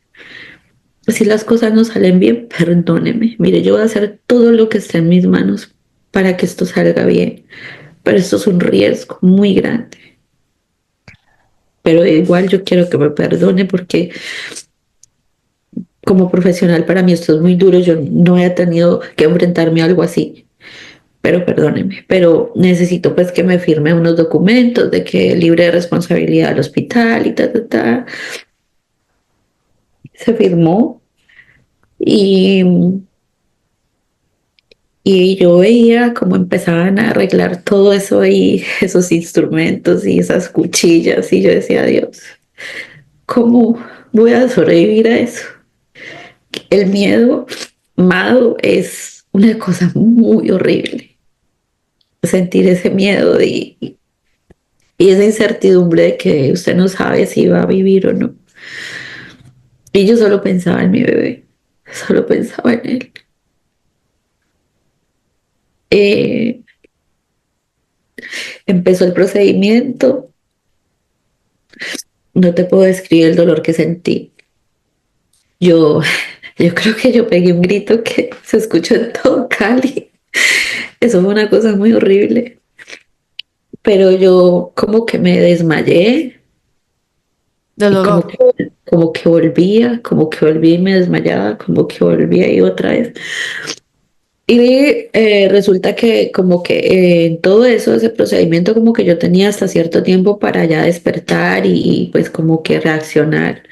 Si las cosas no salen bien, perdóneme. Mire, yo voy a hacer todo lo que esté en mis manos para que esto salga bien, pero esto es un riesgo muy grande. Pero igual yo quiero que me perdone porque como profesional para mí esto es muy duro. Yo no he tenido que enfrentarme a algo así, pero perdóneme. Pero necesito pues que me firme unos documentos de que libre de responsabilidad al hospital y ta, ta, ta. Se firmó y, y yo veía cómo empezaban a arreglar todo eso ahí, esos instrumentos y esas cuchillas y yo decía, Dios, ¿cómo voy a sobrevivir a eso? El miedo, Mado, es una cosa muy horrible. Sentir ese miedo y esa incertidumbre de que usted no sabe si va a vivir o no. Y yo solo pensaba en mi bebé, solo pensaba en él. Eh, Empezó el procedimiento, no te puedo describir el dolor que sentí. Yo, yo creo que yo pegué un grito que se escuchó en todo Cali. Eso fue una cosa muy horrible. Pero yo como que me desmayé Del y dolor. como que volvía y me desmayaba, como que volvía y otra vez. Y resulta que como que en todo eso, ese procedimiento como que yo tenía hasta cierto tiempo para ya despertar pues como que reaccionar.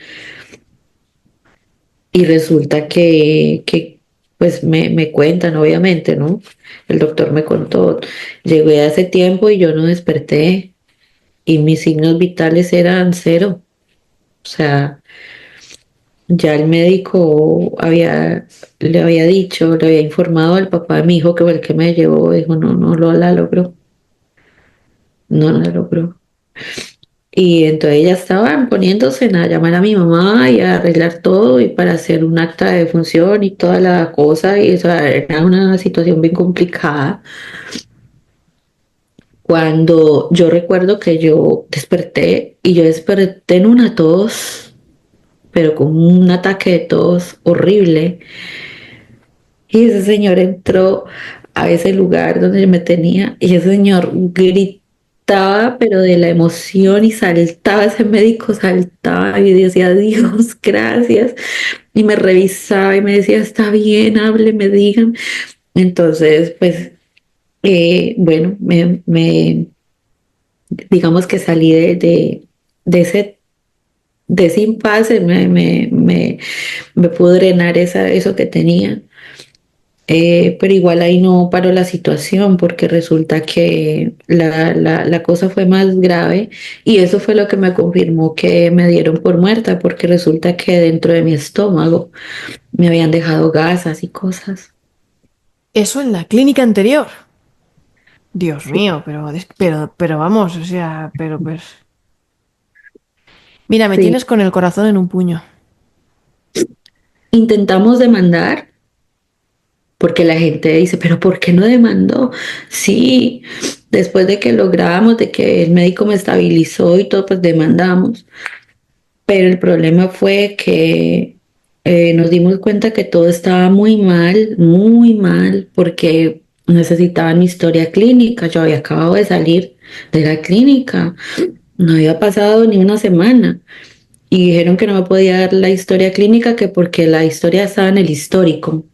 Y resulta que pues me cuentan, obviamente, ¿no? El doctor me contó, llegué hace tiempo y yo no desperté y mis signos vitales eran cero. O sea, ya el médico le había dicho, le había informado al papá de mi hijo que fue el que me llevó, dijo, no, no lo la logró, no la logró. Y entonces ya estaban poniéndose a llamar a mi mamá y a arreglar todo y para hacer un acta de defunción y toda la cosa. Y eso era una situación bien complicada. Cuando yo recuerdo que yo desperté y yo desperté en una tos, pero con un ataque de tos horrible. Y ese señor entró a ese lugar donde yo me tenía y ese señor gritaba, pero de la emoción y saltaba, ese médico saltaba y decía, Dios, gracias. Y me revisaba y me decía, está bien, hábleme, digan. Entonces, pues, bueno, digamos que salí de de ese impasse, me pudo drenar eso que tenía. Pero igual ahí no paró la situación porque resulta que la cosa fue más grave y eso fue lo que me confirmó que me dieron por muerta porque resulta que dentro de mi estómago me habían dejado gasas y cosas. Eso en la clínica anterior. Dios mío, pero vamos, o sea, pero pues. Mira, me Sí. tienes con el corazón en un puño. Intentamos demandar porque la gente dice, pero ¿por qué no demandó? Sí, después de que logramos, de que el médico me estabilizó y todo, pues demandamos. Pero el problema fue que nos dimos cuenta que todo estaba muy mal, porque necesitaban mi historia clínica. Yo había acabado de salir de la clínica, no había pasado ni una semana. Y dijeron que no me podía dar la historia clínica, que porque la historia estaba en el histórico.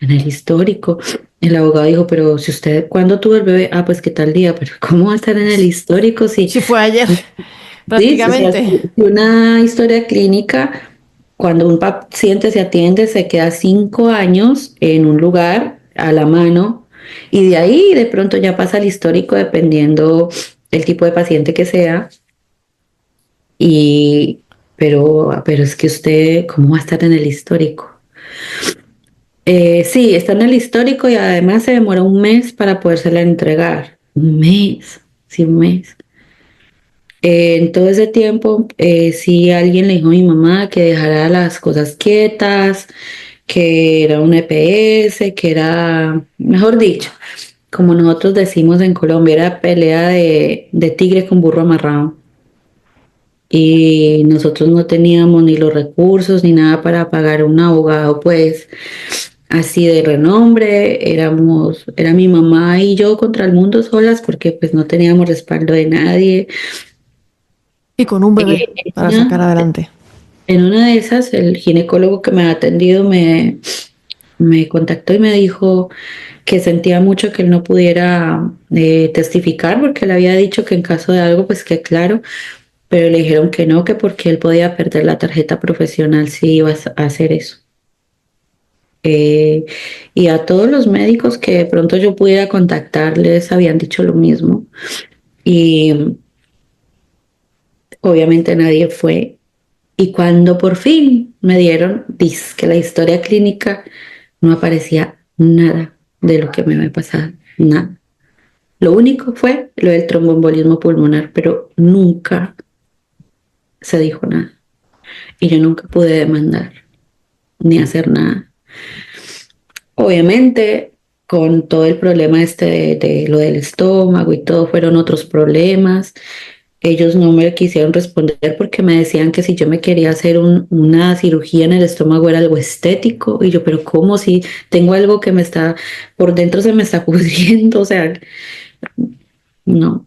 En el histórico. El abogado dijo, pero si usted, ¿cuándo tuvo el bebé? Ah, pues qué tal día, pero ¿cómo va a estar en el histórico si Si fue ayer, sí, o sea, prácticamente. si una historia clínica, cuando un paciente se atiende, se queda 5 años en un lugar a la mano y de ahí de pronto ya pasa al histórico dependiendo el tipo de paciente que sea. Y, pero es que usted, ¿cómo va a estar en el histórico? Sí, está en el histórico y además se demora un mes para podérsela entregar. Un mes, sí, un mes. En todo ese tiempo, sí alguien le dijo a mi mamá que dejara las cosas quietas, que era un EPS, que era, mejor dicho, como nosotros decimos en Colombia, era pelea de tigre con burro amarrado. Y nosotros no teníamos ni los recursos ni nada para pagar un abogado, pues así de renombre. Era mi mamá y yo contra el mundo solas porque pues no teníamos respaldo de nadie. Y con un bebé para sacar Ella, adelante. en una de esas, el ginecólogo que me ha atendido me contactó y me dijo que sentía mucho que él no pudiera testificar porque le había dicho que en caso de algo, pues que claro, pero le dijeron que no, que porque él podía perder la tarjeta profesional si iba a hacer eso. Eh, y a todos los médicos que de pronto yo pudiera contactarles habían dicho lo mismo. Y obviamente nadie fue. Y cuando por fin me dieron, dice que la historia clínica no aparecía nada de lo que me había pasado, nada. Lo único fue lo del tromboembolismo pulmonar, pero nunca se dijo nada. Y yo nunca pude demandar ni hacer nada. Obviamente, con todo el problema este de lo del estómago y todo, fueron otros problemas. Ellos no me quisieron responder porque me decían que si yo me quería hacer una cirugía en el estómago era algo estético. Y yo, pero ¿cómo si tengo algo que me está, por dentro se me está pudriendo? O sea, no,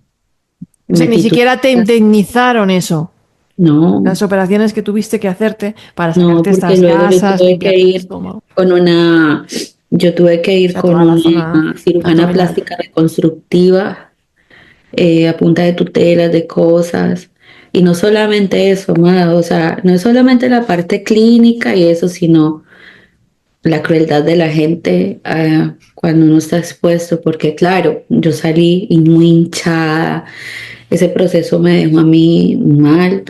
O sea, me ni titulé. siquiera te indemnizaron eso. No, Las operaciones que tuviste que hacerte para no, sacarte porque estas luego yo grasas, tuve que limpiarte el ir estómago. con una, yo tuve que O ir sea, con toda la zona una cirujana abdominal. plástica reconstructiva a punta de tutelas, de cosas. Y no solamente eso, ma, o sea, no es solamente la parte clínica y eso, sino la crueldad de la gente cuando uno está expuesto, porque claro, yo salí y muy hinchada, ese proceso me dejó a mí mal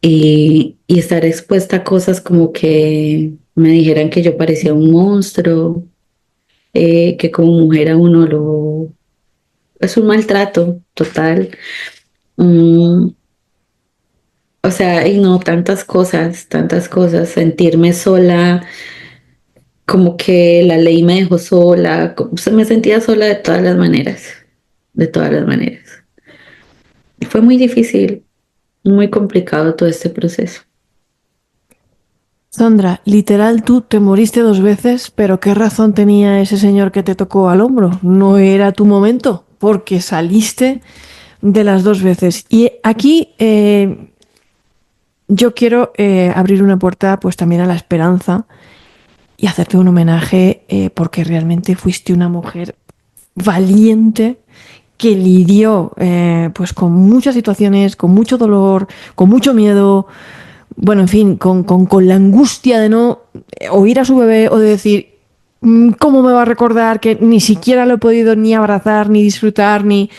y estar expuesta a cosas como que me dijeran que yo parecía un monstruo, que como mujer a uno lo... Es un maltrato total. Mm, o sea, y no, tantas cosas, sentirme sola, como que la ley me dejó sola, o sea, me sentía sola de todas las maneras, de todas las maneras. Y fue muy difícil, muy complicado todo este proceso. Sandra, literal, tú te moriste 2 veces, pero ¿qué razón tenía ese señor que te tocó al hombro? No era tu momento, porque saliste de las 2 veces. Y aquí yo quiero abrir una puerta pues también a la esperanza y hacerte un homenaje porque realmente fuiste una mujer valiente que lidió pues con muchas situaciones, con mucho dolor, con mucho miedo, bueno, en fin, con la angustia de no oír a su bebé o de decir, ¿cómo me va a recordar que ni siquiera lo he podido ni abrazar, ni disfrutar, ni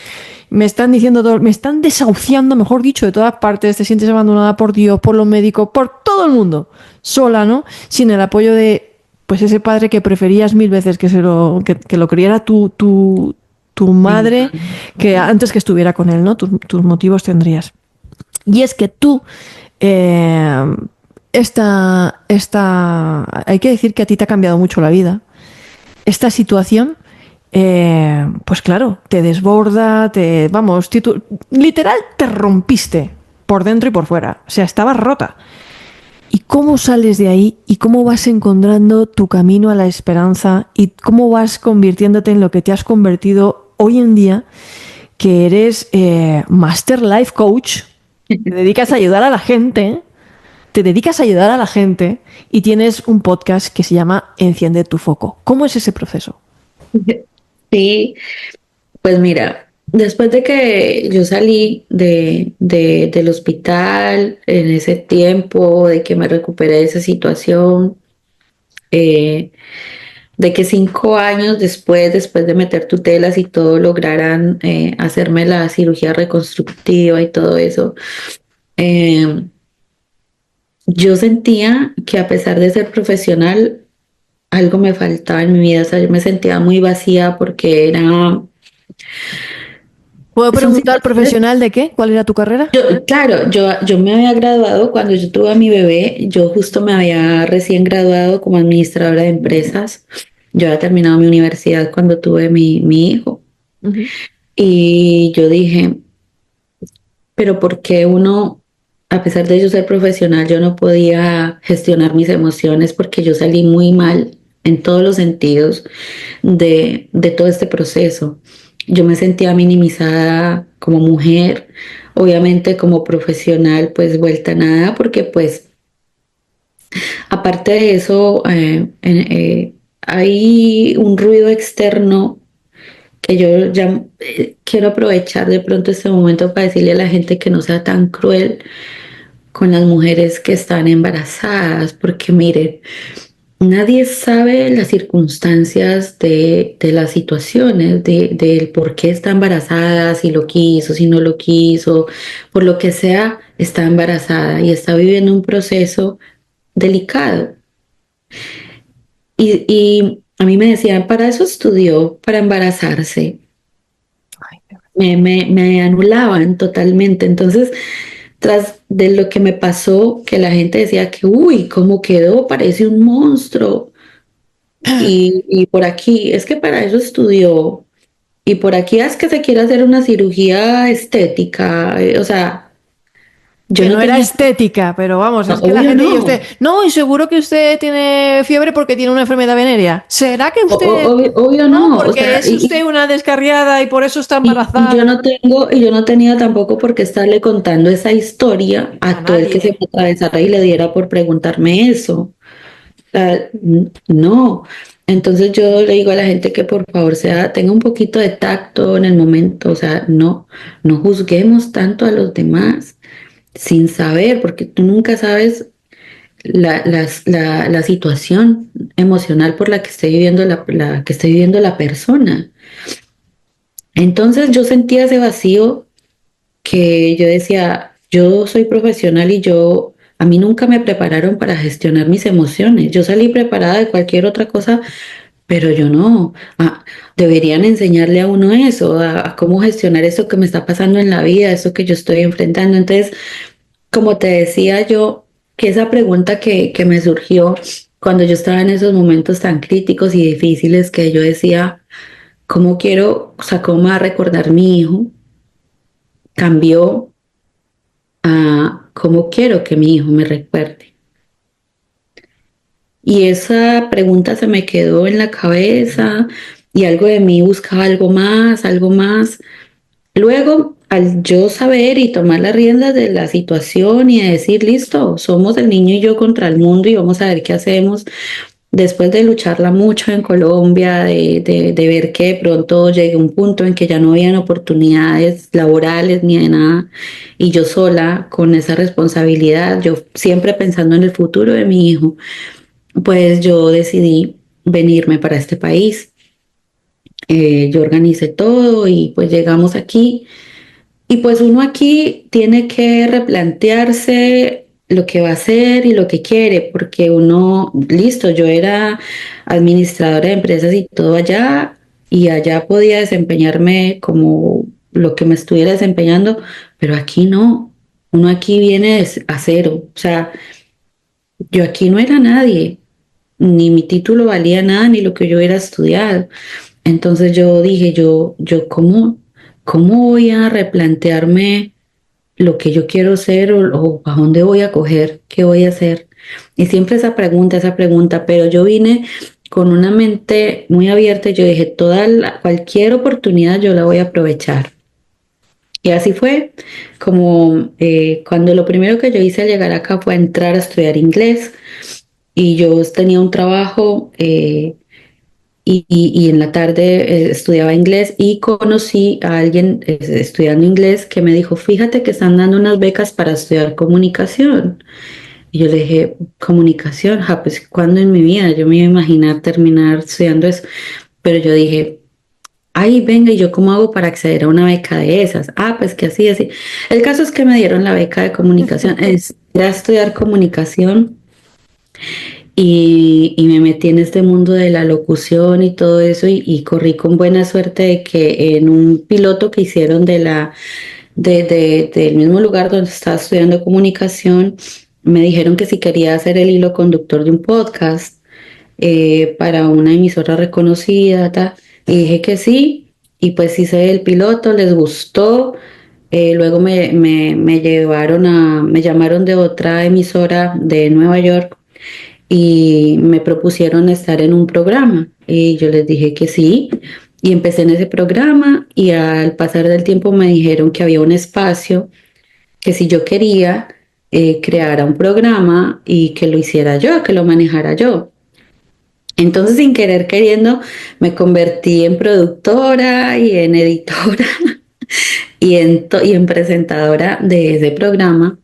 me están diciendo todo, me están desahuciando, mejor dicho, de todas partes, te sientes abandonada por Dios, por los médicos, por todo el mundo, sola, ¿no? Sin el apoyo de, pues ese padre que preferías mil veces que lo criara tu Mi madre, madre. que antes que estuviera con él, ¿no? Tus motivos tendrías. Y es que tú, eh, hay que decir que a ti te ha cambiado mucho la vida. Esta situación, pues claro, te desborda, vamos, literal te rompiste por dentro y por fuera. O sea, estabas rota. ¿Y cómo sales de ahí y cómo vas encontrando tu camino a la esperanza y cómo vas convirtiéndote en lo que te has convertido hoy en día, que eres Master Life Coach, te dedicas a ayudar a la gente, te dedicas a ayudar a la gente y tienes un podcast que se llama Enciende tu foco. ¿Cómo es ese proceso? Sí, pues mira, después de que yo salí del hospital en ese tiempo, de que me recuperé de esa situación, eh, de que 5 años después de meter tutelas y todo, lograran hacerme la cirugía reconstructiva y todo eso, eh, yo sentía que a pesar de ser profesional, algo me faltaba en mi vida, o sea, yo me sentía muy vacía porque era ¿Puedo son preguntar situaciones. profesional de qué? ¿Cuál era tu carrera? Claro, yo me había graduado cuando yo tuve a mi bebé, yo justo me había recién graduado como administradora de empresas. Yo había terminado mi universidad cuando tuve mi hijo. Ujú. Y yo dije, pero ¿por qué uno, a pesar de yo ser profesional, yo no podía gestionar mis emociones porque yo salí muy mal en todos los sentidos de todo este proceso? Yo me sentía minimizada como mujer, obviamente como profesional, pues vuelta a nada, porque pues aparte de eso, hay un ruido externo que yo ya quiero aprovechar de pronto este momento para decirle a la gente que no sea tan cruel con las mujeres que están embarazadas, porque miren, nadie sabe las circunstancias de las situaciones, del por qué está embarazada, si lo quiso, si no lo quiso, por lo que sea, está embarazada y está viviendo un proceso delicado. Y a mí me decían, para eso estudió, para embarazarse. Ay, Me anulaban totalmente. Entonces, tras de lo que me pasó, que la gente decía que, uy, ¿cómo quedó? Parece un monstruo. Y por aquí, es que para eso estudió. Y por aquí es que se quiere hacer una cirugía estética. O sea, yo que no no era tenía, estética, pero vamos, no, es que la obvio gente y usted, no. no, y seguro que usted tiene fiebre porque tiene una enfermedad venérea. ¿Será que usted, Obvio no, no. O porque sea, es usted una descarriada y por eso está y yo embarazada? no tengo, y yo no tenía tampoco por qué estarle contando esa historia A a todo el que se nadie. me atravesara y le diera por preguntarme eso. Sea, no. Entonces yo le digo a la gente que por favor tenga un poquito de tacto en el momento, o sea, no juzguemos tanto a los demás sin saber, porque tú nunca sabes la situación emocional por la que esté viviendo la que esté viviendo la persona. Entonces yo sentía ese vacío que yo decía, yo soy profesional y a mí nunca me prepararon para gestionar mis emociones. Yo salí preparada de cualquier otra cosa, pero yo no. Deberían enseñarle a uno eso, a cómo gestionar eso que me está pasando en la vida, eso que yo estoy enfrentando. Entonces, como te decía yo, que esa pregunta que me surgió cuando yo estaba en esos momentos tan críticos y difíciles que yo decía, ¿cómo quiero, o sea, cómo me va a recordar mi hijo? Cambió a cómo quiero que mi hijo me recuerde. Y esa pregunta se me quedó en la cabeza y algo de mí buscaba algo más, algo más. Luego, al yo saber y tomar las riendas de la situación y de decir, listo, somos el niño y yo contra el mundo y vamos a ver qué hacemos. Después de lucharla mucho en Colombia, de ver que de pronto llegué a un punto en que ya no habían oportunidades laborales ni de nada, y yo sola con esa responsabilidad, yo siempre pensando en el futuro de mi hijo, pues yo decidí venirme para este país. Yo organicé todo y pues llegamos aquí. Y pues uno aquí tiene que replantearse lo que va a hacer y lo que quiere, porque uno, listo, yo era administradora de empresas y todo allá, y allá podía desempeñarme como lo que me estuviera desempeñando, pero aquí no. Uno aquí viene a cero. O sea, yo aquí no era nadie, ni mi título valía nada, ni lo que yo hubiera estudiado. Entonces yo dije, ¿cómo voy a replantearme lo que yo quiero ser o a dónde voy a coger? ¿Qué voy a hacer? Y siempre esa pregunta, pero yo vine con una mente muy abierta y yo dije, cualquier oportunidad yo la voy a aprovechar. Y así fue, como cuando lo primero que yo hice al llegar acá fue entrar a estudiar inglés y yo tenía un trabajo y en la tarde estudiaba inglés y conocí a alguien estudiando inglés que me dijo, fíjate que están dando unas becas para estudiar comunicación. Y yo le dije, comunicación, pues ¿cuándo en mi vida yo me iba a imaginar terminar estudiando eso? Pero yo dije, ay, venga, ¿y yo cómo hago para acceder a una beca de esas? Pues que así, así. El caso es que me dieron la beca de comunicación, es a estudiar comunicación y me metí en este mundo de la locución y todo eso y corrí con buena suerte de que en un piloto que hicieron del mismo lugar donde estaba estudiando comunicación, me dijeron que si quería hacer el hilo conductor de un podcast para una emisora reconocida, ta, y dije que sí, y pues hice el piloto, les gustó. Luego me llamaron de otra emisora de Nueva York y me propusieron estar en un programa y yo les dije que sí y empecé en ese programa y al pasar del tiempo me dijeron que había un espacio que si yo quería creara un programa y que lo hiciera yo, que lo manejara yo. Entonces, sin querer queriendo, me convertí en productora y en editora y en presentadora de ese programa.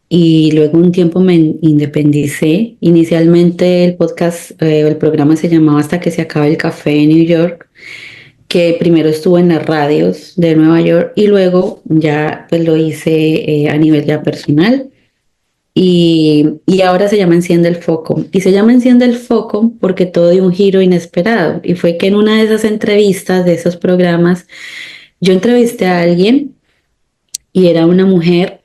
Y luego un tiempo me independicé. Inicialmente el podcast, el programa se llamaba Hasta que se acabe el café en New York, que primero estuvo en las radios de Nueva York y luego ya pues lo hice a nivel ya personal. Y ahora se llama Enciende el Foco. Y se llama Enciende el Foco porque todo dio un giro inesperado. Y fue que en una de esas entrevistas, de esos programas, yo entrevisté a alguien y era una mujer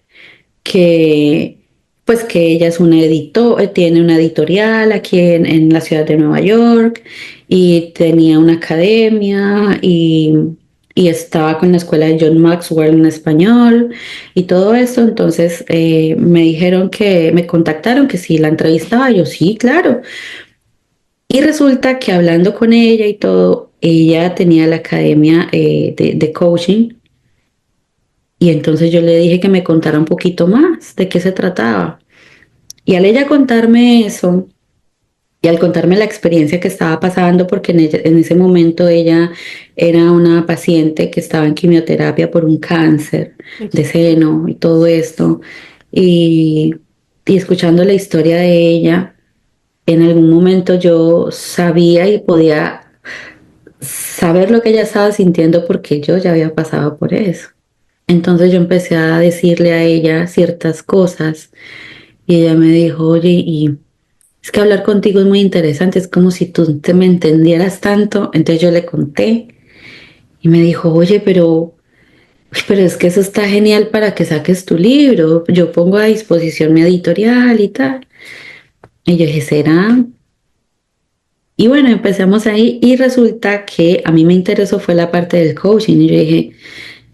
que, pues que ella es una editor, tiene una editorial aquí en la ciudad de Nueva York y tenía una academia y estaba con la escuela de John Maxwell en español y todo eso. Entonces me dijeron que me contactaron que si la entrevistaba, yo sí, claro. Y resulta que hablando con ella y todo, ella tenía la academia de coaching y entonces yo le dije que me contara un poquito más de qué se trataba. Y al ella contarme eso, y al contarme la experiencia que estaba pasando, porque en ese momento ella era una paciente que estaba en quimioterapia por un cáncer de seno y todo esto, y, y escuchando la historia de ella, en algún momento yo sabía y podía saber lo que ella estaba sintiendo porque yo ya había pasado por eso. Entonces yo empecé a decirle a ella ciertas cosas y ella me dijo, oye, y es que hablar contigo es muy interesante, es como si tú te me entendieras tanto. Entonces yo le conté y me dijo, oye, pero es que eso está genial para que saques tu libro. Yo pongo a disposición mi editorial y tal. Y yo dije, ¿será? Y bueno, empezamos ahí y resulta que a mí me interesó fue la parte del coaching. Y yo dije,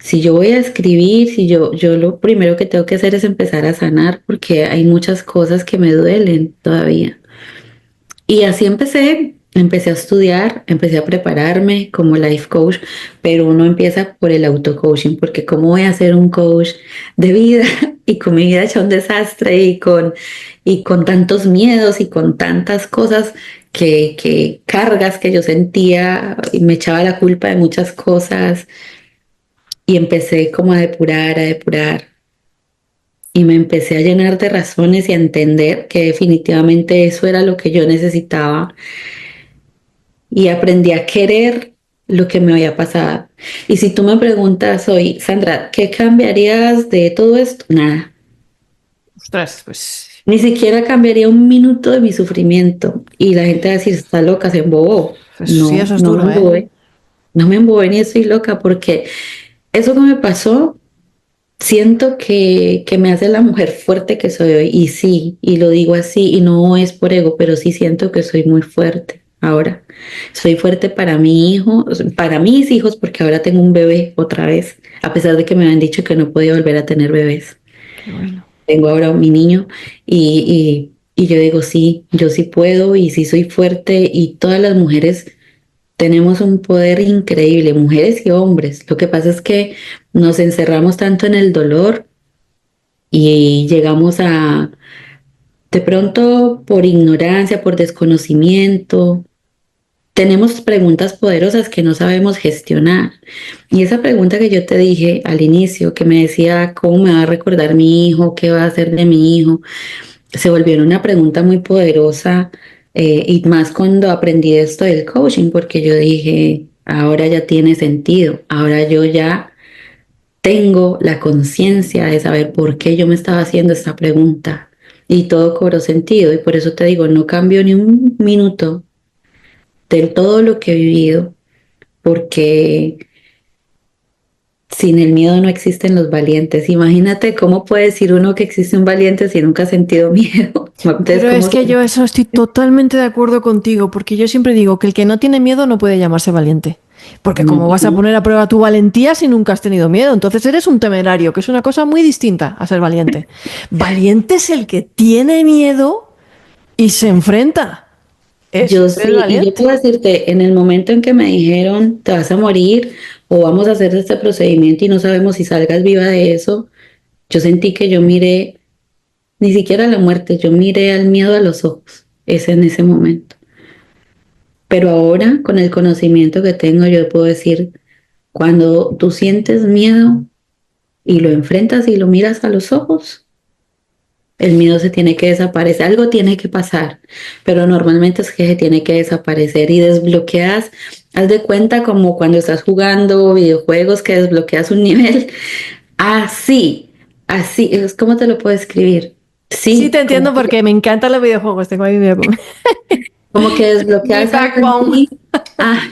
si yo voy a escribir, si yo lo primero que tengo que hacer es empezar a sanar porque hay muchas cosas que me duelen todavía. Y así empecé a estudiar, empecé a prepararme como life coach, pero uno empieza por el auto-coaching, porque ¿cómo voy a ser un coach de vida y con mi vida hecha un desastre y con tantos miedos y con tantas cosas que cargas que yo sentía y me echaba la culpa de muchas cosas y empecé como a depurar y me empecé a llenar de razones y a entender que definitivamente eso era lo que yo necesitaba y aprendí a querer lo que me había pasado. Y si tú me preguntas hoy, Sandra, ¿qué cambiarías de todo esto? Nada. Ostras, pues, Ni siquiera cambiaría un minuto de mi sufrimiento. Y la gente va a decir, está loca, se embobó. pues sí, No, eso es no me duro, ¿eh? embobé. No me embobé ni estoy loca porque eso que me pasó, siento que me hace la mujer fuerte que soy hoy. Y sí, y lo digo así, y no es por ego, pero sí siento que soy muy fuerte ahora. Soy fuerte para mi hijo, para mis hijos, porque ahora tengo un bebé otra vez, a pesar de que me habían dicho que no podía volver a tener bebés. Qué bueno. Tengo ahora mi niño y yo digo, sí, yo sí puedo y sí soy fuerte y todas las mujeres tenemos un poder increíble, mujeres y hombres. Lo que pasa es que nos encerramos tanto en el dolor y llegamos a, de pronto por ignorancia, por desconocimiento, tenemos preguntas poderosas que no sabemos gestionar. Y esa pregunta que yo te dije al inicio, que me decía, ¿cómo me va a recordar mi hijo? ¿Qué va a hacer de mi hijo? Se volvió una pregunta muy poderosa y más cuando aprendí esto del coaching, porque yo dije, ahora ya tiene sentido, ahora yo ya tengo la conciencia de saber por qué yo me estaba haciendo esta pregunta y todo cobró sentido. Y por eso te digo, no cambio ni un minuto de todo lo que he vivido, porque sin el miedo no existen los valientes. Imagínate cómo puede decir uno que existe un valiente si nunca ha sentido miedo. Entonces, Pero es ¿cómo que yo eso estoy totalmente de acuerdo contigo, porque yo siempre digo que el que no tiene miedo no puede llamarse valiente. Porque no, ¿cómo vas a no. poner a prueba tu valentía si nunca has tenido miedo? Entonces eres un temerario, que es una cosa muy distinta a ser valiente. Valiente es el que tiene miedo y se enfrenta. Eso Yo es sí, y yo valiente. puedo decirte, en el momento en que me dijeron, te vas a morir o vamos a hacer este procedimiento y no sabemos si salgas viva de eso, yo sentí que yo miré, ni siquiera la muerte, yo miré al miedo a los ojos, es en ese momento. Pero ahora, con el conocimiento que tengo, yo puedo decir, cuando tú sientes miedo y lo enfrentas y lo miras a los ojos, el miedo se tiene que desaparecer, algo tiene que pasar, pero normalmente es que se tiene que desaparecer y desbloqueas, haz de cuenta como cuando estás jugando videojuegos que desbloqueas un nivel, así, así, es como te lo puedo escribir, Sí, te sí, entiendo porque me encantan los videojuegos. Tengo ahí como que mi desbloqueas algo en backbone. ti, ah,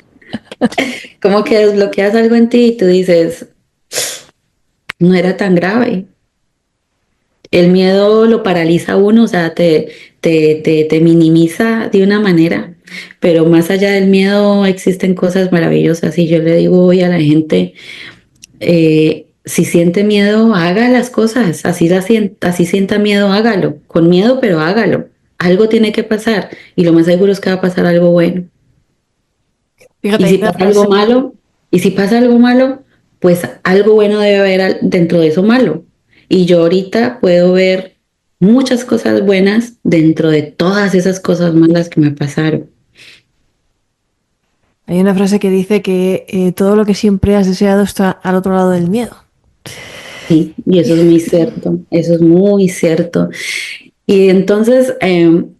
como que desbloqueas algo en ti y tú dices, no era tan grave. El miedo lo paraliza a uno, o sea, te minimiza de una manera, pero más allá del miedo existen cosas maravillosas y yo le digo hoy a la gente, si siente miedo, haga las cosas, así sienta miedo, hágalo, con miedo, pero hágalo. Algo tiene que pasar y lo más seguro es que va a pasar algo bueno. Fíjate, Y hay si una pasa algo frase. malo, y si pasa algo malo, pues algo bueno debe haber dentro de eso malo. Y yo ahorita puedo ver muchas cosas buenas dentro de todas esas cosas malas que me pasaron. Hay una frase que dice que todo lo que siempre has deseado está al otro lado del miedo. Sí, y eso es muy cierto, eso es muy cierto. Y entonces,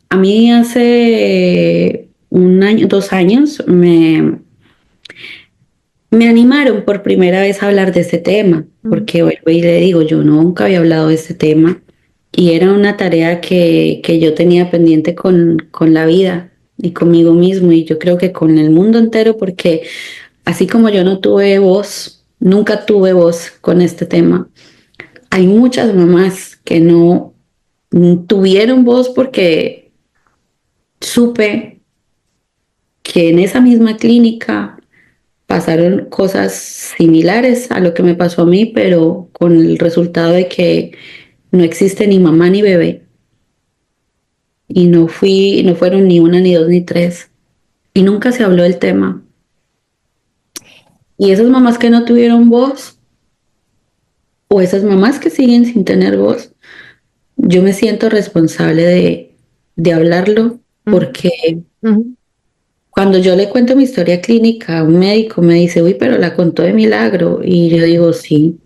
a mí hace un año, 2 años, me animaron por primera vez a hablar de este tema, Mm. porque vuelvo y le digo, yo nunca había hablado de este tema y era una tarea que yo tenía pendiente con la vida y conmigo mismo y yo creo que con el mundo entero, porque así como yo no tuve voz, nunca tuve voz con este tema, hay muchas mamás que no tuvieron voz porque supe que en esa misma clínica pasaron cosas similares a lo que me pasó a mí, pero con el resultado de que no existe ni mamá ni bebé. Y no fueron ni una, ni dos, ni tres. Y nunca se habló del tema. Y esas mamás que no tuvieron voz, o esas mamás que siguen sin tener voz, yo me siento responsable de hablarlo, Mm. porque Mm. cuando yo le cuento mi historia clínica, un médico me dice, uy, pero la contó de milagro. Y yo digo, sí.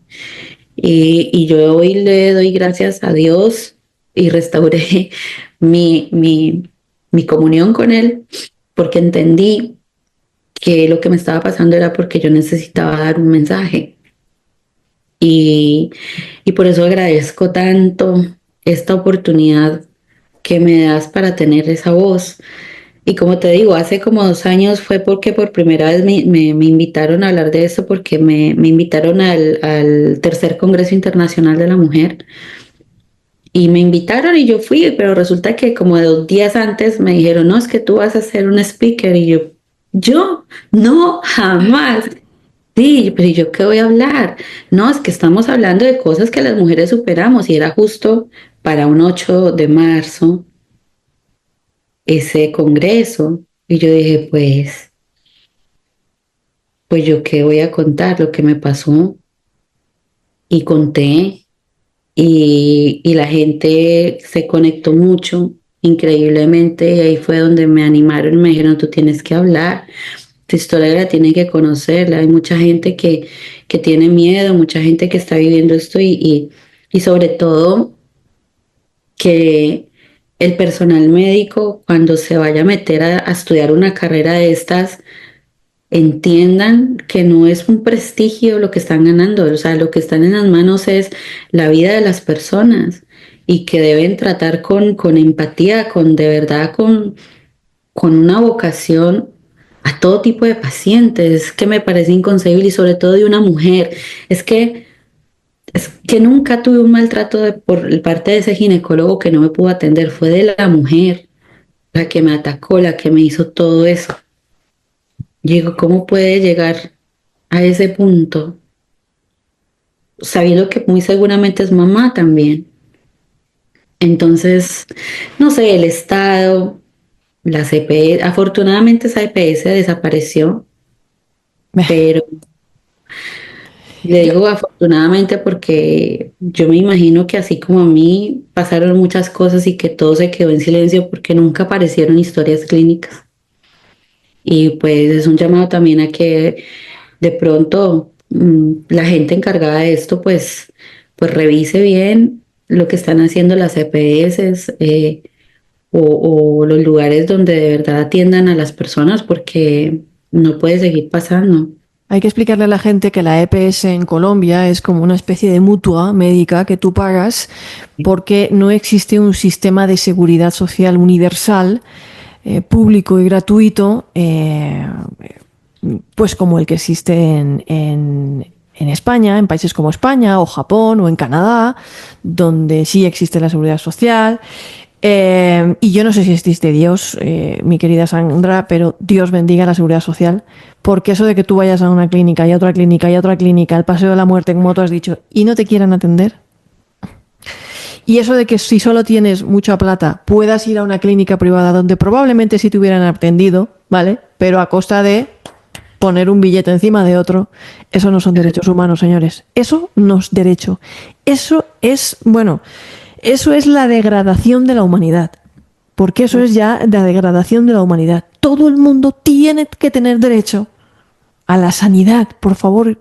Y yo hoy le doy gracias a Dios y restauré mi comunión con Él porque entendí que lo que me estaba pasando era porque yo necesitaba dar un mensaje. Y, y por eso agradezco tanto esta oportunidad que me das para tener esa voz. Y como te digo, hace como 2 años fue porque por primera vez me invitaron a hablar de eso, porque me invitaron al tercer Congreso Internacional de la Mujer. Y me invitaron y yo fui, pero resulta que como 2 días antes me dijeron, no, es que tú vas a ser un speaker. Y yo, no, jamás. Sí, pero ¿y yo qué voy a hablar? No, es que estamos hablando de cosas que las mujeres superamos y era justo para un 8 de marzo ese congreso. Y yo dije, pues yo qué voy a contar, lo que me pasó. Y conté y la gente se conectó mucho, increíblemente, y ahí fue donde me animaron y me dijeron, tú tienes que hablar, tu historia la tienen que conocerla. Hay mucha gente que tiene miedo, mucha gente que está viviendo esto y sobre todo que el personal médico cuando se vaya a meter a estudiar una carrera de estas, entiendan que no es un prestigio lo que están ganando, o sea, lo que están en las manos es la vida de las personas y que deben tratar con empatía, con de verdad, con una vocación a todo tipo de pacientes, que me parece inconcebible y sobre todo de una mujer. Es que, es que nunca tuve un maltrato por parte de ese ginecólogo que no me pudo atender, fue de la mujer, la que me atacó, la que me hizo todo eso. Digo, ¿cómo puede llegar a ese punto? Sabiendo que muy seguramente es mamá también. Entonces, no sé, el Estado, la CPS, afortunadamente esa EPS desapareció, pero le Yo- digo afortunadamente porque yo me imagino que así como a mí pasaron muchas cosas y que todo se quedó en silencio porque nunca aparecieron historias clínicas. Y pues es un llamado también a que de pronto la gente encargada de esto pues revise bien lo que están haciendo las EPS o los lugares donde de verdad atiendan a las personas porque no puede seguir pasando. Hay que explicarle a la gente que la EPS en Colombia es como una especie de mutua médica que tú pagas porque no existe un sistema de seguridad social universal, público y gratuito, pues como el que existe en España, en países como España o Japón o en Canadá, donde sí existe la seguridad social. Y yo no sé si existe Dios, mi querida Sandra, pero Dios bendiga la seguridad social, porque eso de que tú vayas a una clínica y a otra clínica y a otra clínica, al paseo de la muerte, como tú has dicho, y no te quieran atender, y eso de que si solo tienes mucha plata puedas ir a una clínica privada donde probablemente sí te hubieran atendido, ¿vale? Pero a costa de poner un billete encima de otro, eso no son derechos humanos, señores. Eso no es derecho. Eso es, bueno, eso es la degradación de la humanidad. Porque eso es ya la degradación de la humanidad. Todo el mundo tiene que tener derecho a la sanidad, por favor,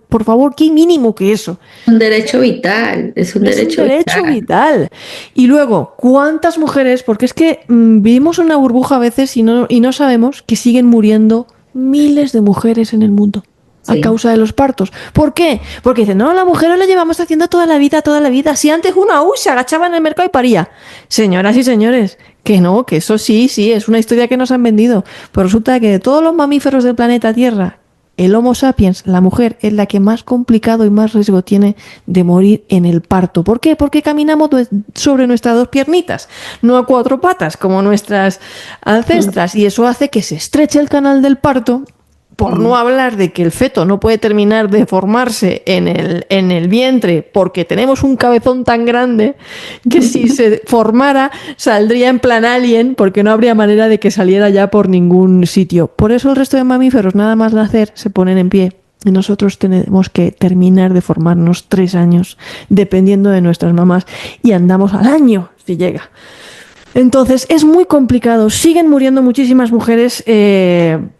qué mínimo que eso. Un derecho vital, es un Es un derecho derecho vital. vital. Y luego, ¿cuántas mujeres? Porque es que vivimos en una burbuja a veces y no sabemos que siguen muriendo miles de mujeres en el mundo a Sí. causa de los partos. ¿Por qué? Porque dicen, no, la mujer la llevamos haciendo toda la vida, toda la vida. Si antes una se agachaba en el mercado y paría. Señoras y señores, que no, que eso sí, sí, es una historia que nos han vendido. Pero resulta que de todos los mamíferos del planeta Tierra, el Homo sapiens, la mujer, es la que más complicado y más riesgo tiene de morir en el parto. ¿Por qué? Porque caminamos sobre nuestras dos piernitas, no a cuatro patas como nuestras ancestras. Y eso hace que se estreche el canal del parto, por no hablar de que el feto no puede terminar de formarse en el vientre porque tenemos un cabezón tan grande que si se formara saldría en plan alien porque no habría manera de que saliera ya por ningún sitio. Por eso el resto de mamíferos nada más nacer se ponen en pie y nosotros tenemos que terminar de formarnos 3 años dependiendo de nuestras mamás y andamos al año si llega. Entonces es muy complicado. Siguen muriendo muchísimas mujeres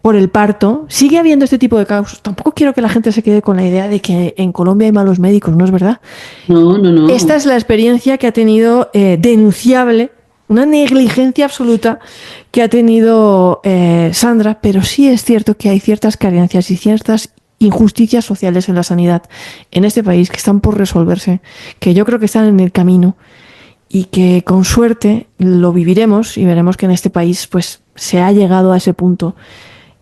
por el parto. Sigue habiendo este tipo de casos. Tampoco quiero que la gente se quede con la idea de que en Colombia hay malos médicos, ¿no es verdad? No, no, Esta no. es la experiencia que ha tenido denunciable, una negligencia absoluta que ha tenido Sandra, pero sí es cierto que hay ciertas carencias y ciertas injusticias sociales en la sanidad en este país que están por resolverse, que yo creo que están en el camino y que con suerte lo viviremos y veremos que en este país pues se ha llegado a ese punto.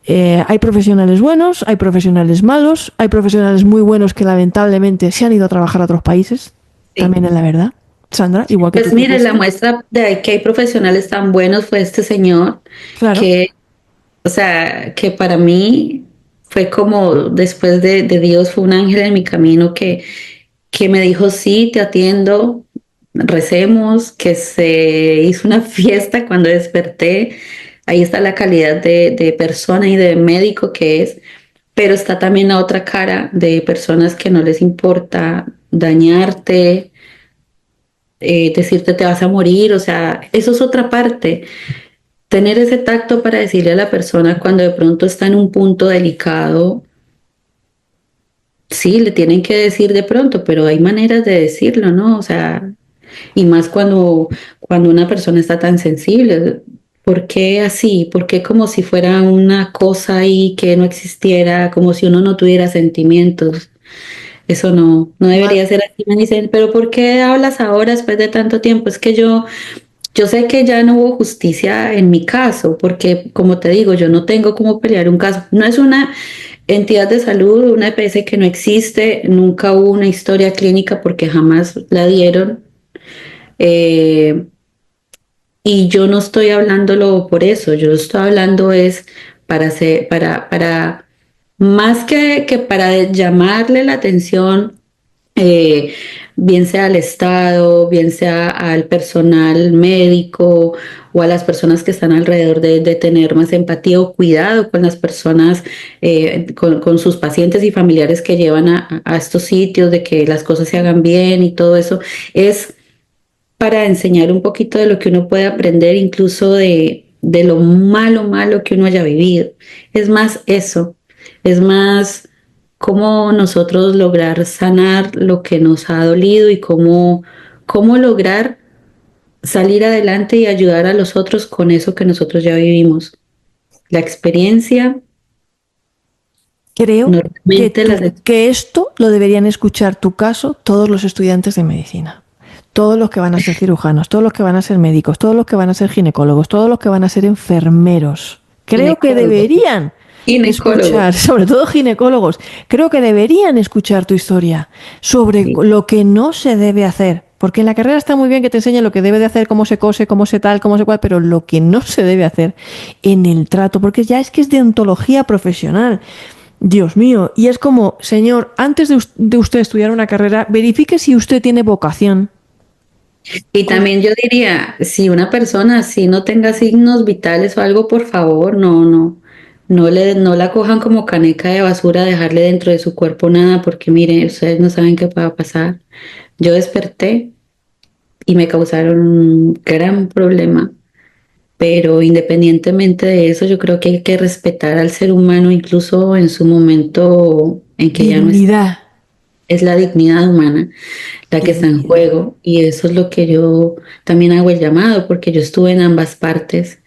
Hay profesionales buenos, hay profesionales malos, hay profesionales muy buenos que lamentablemente se han ido a trabajar a otros países, Sí. también es la verdad, Sandra, igual que tú Pues te mire, la fuiste. muestra de que hay profesionales tan buenos fue este señor Claro, que, o sea, que para mí fue como después de Dios, fue un ángel en mi camino que me dijo, sí, te atiendo, recemos, que se hizo una fiesta cuando desperté. Ahí está la calidad de persona y de médico que es, pero está también la otra cara de personas que no les importa dañarte, decirte te vas a morir, o sea, eso es otra parte. Tener ese tacto para decirle a la persona cuando de pronto está en un punto delicado, sí, le tienen que decir de pronto, pero hay maneras de decirlo, ¿no? O sea, y más cuando una persona está tan sensible. ¿Por qué así? ¿Por qué como si fuera una cosa ahí que no existiera, como si uno no tuviera sentimientos? eso no, no Ma- debería ser así. Me dicen, pero ¿por qué hablas ahora después de tanto tiempo? Es que yo sé que ya no hubo justicia en mi caso, porque como te digo, yo no tengo cómo pelear un caso. No es una entidad de salud, una EPS que no existe, nunca hubo una historia clínica porque jamás la dieron. Eh, y yo no estoy hablándolo por eso, yo estoy hablando es para más que para llamarle la atención, eh, bien sea al Estado, bien sea al personal médico o a las personas que están alrededor de tener más empatía o cuidado con las personas, con sus pacientes y familiares que llevan a estos sitios, de que las cosas se hagan bien y todo eso, es para enseñar un poquito de lo que uno puede aprender, incluso de lo malo, malo que uno haya vivido. Es más eso, es más cómo nosotros lograr sanar lo que nos ha dolido y cómo lograr salir adelante y ayudar a los otros con eso que nosotros ya vivimos. La experiencia, Creo normalmente las... que esto lo deberían escuchar tu caso todos los estudiantes de medicina. Todos los que van a ser cirujanos, todos los que van a ser médicos, todos los que van a ser ginecólogos, todos los que van a ser enfermeros. Creo que Ginecólogos, deberían ginecólogos, escuchar, sobre todo ginecólogos, creo que deberían escuchar tu historia sobre sí. lo que no se debe hacer. Porque en la carrera está muy bien que te enseñen lo que debe de hacer, cómo se cose, cómo se tal, cómo se cual, pero lo que no se debe hacer en el trato, porque ya es que es de ontología profesional. Dios mío, y es como, señor, antes de usted estudiar una carrera, verifique si usted tiene vocación. Y también yo diría, si una persona si no tenga signos vitales o algo, por favor, no la cojan como caneca de basura, dejarle dentro de su cuerpo nada, porque miren, ustedes no saben qué pueda pasar. Yo desperté y me causaron un gran problema, pero independientemente de eso, yo creo que hay que respetar al ser humano, incluso en su momento en que ya no está. Dignidad. Es la dignidad humana la que está en Dignidad. juego y eso es lo que yo también hago el llamado porque yo estuve en ambas partes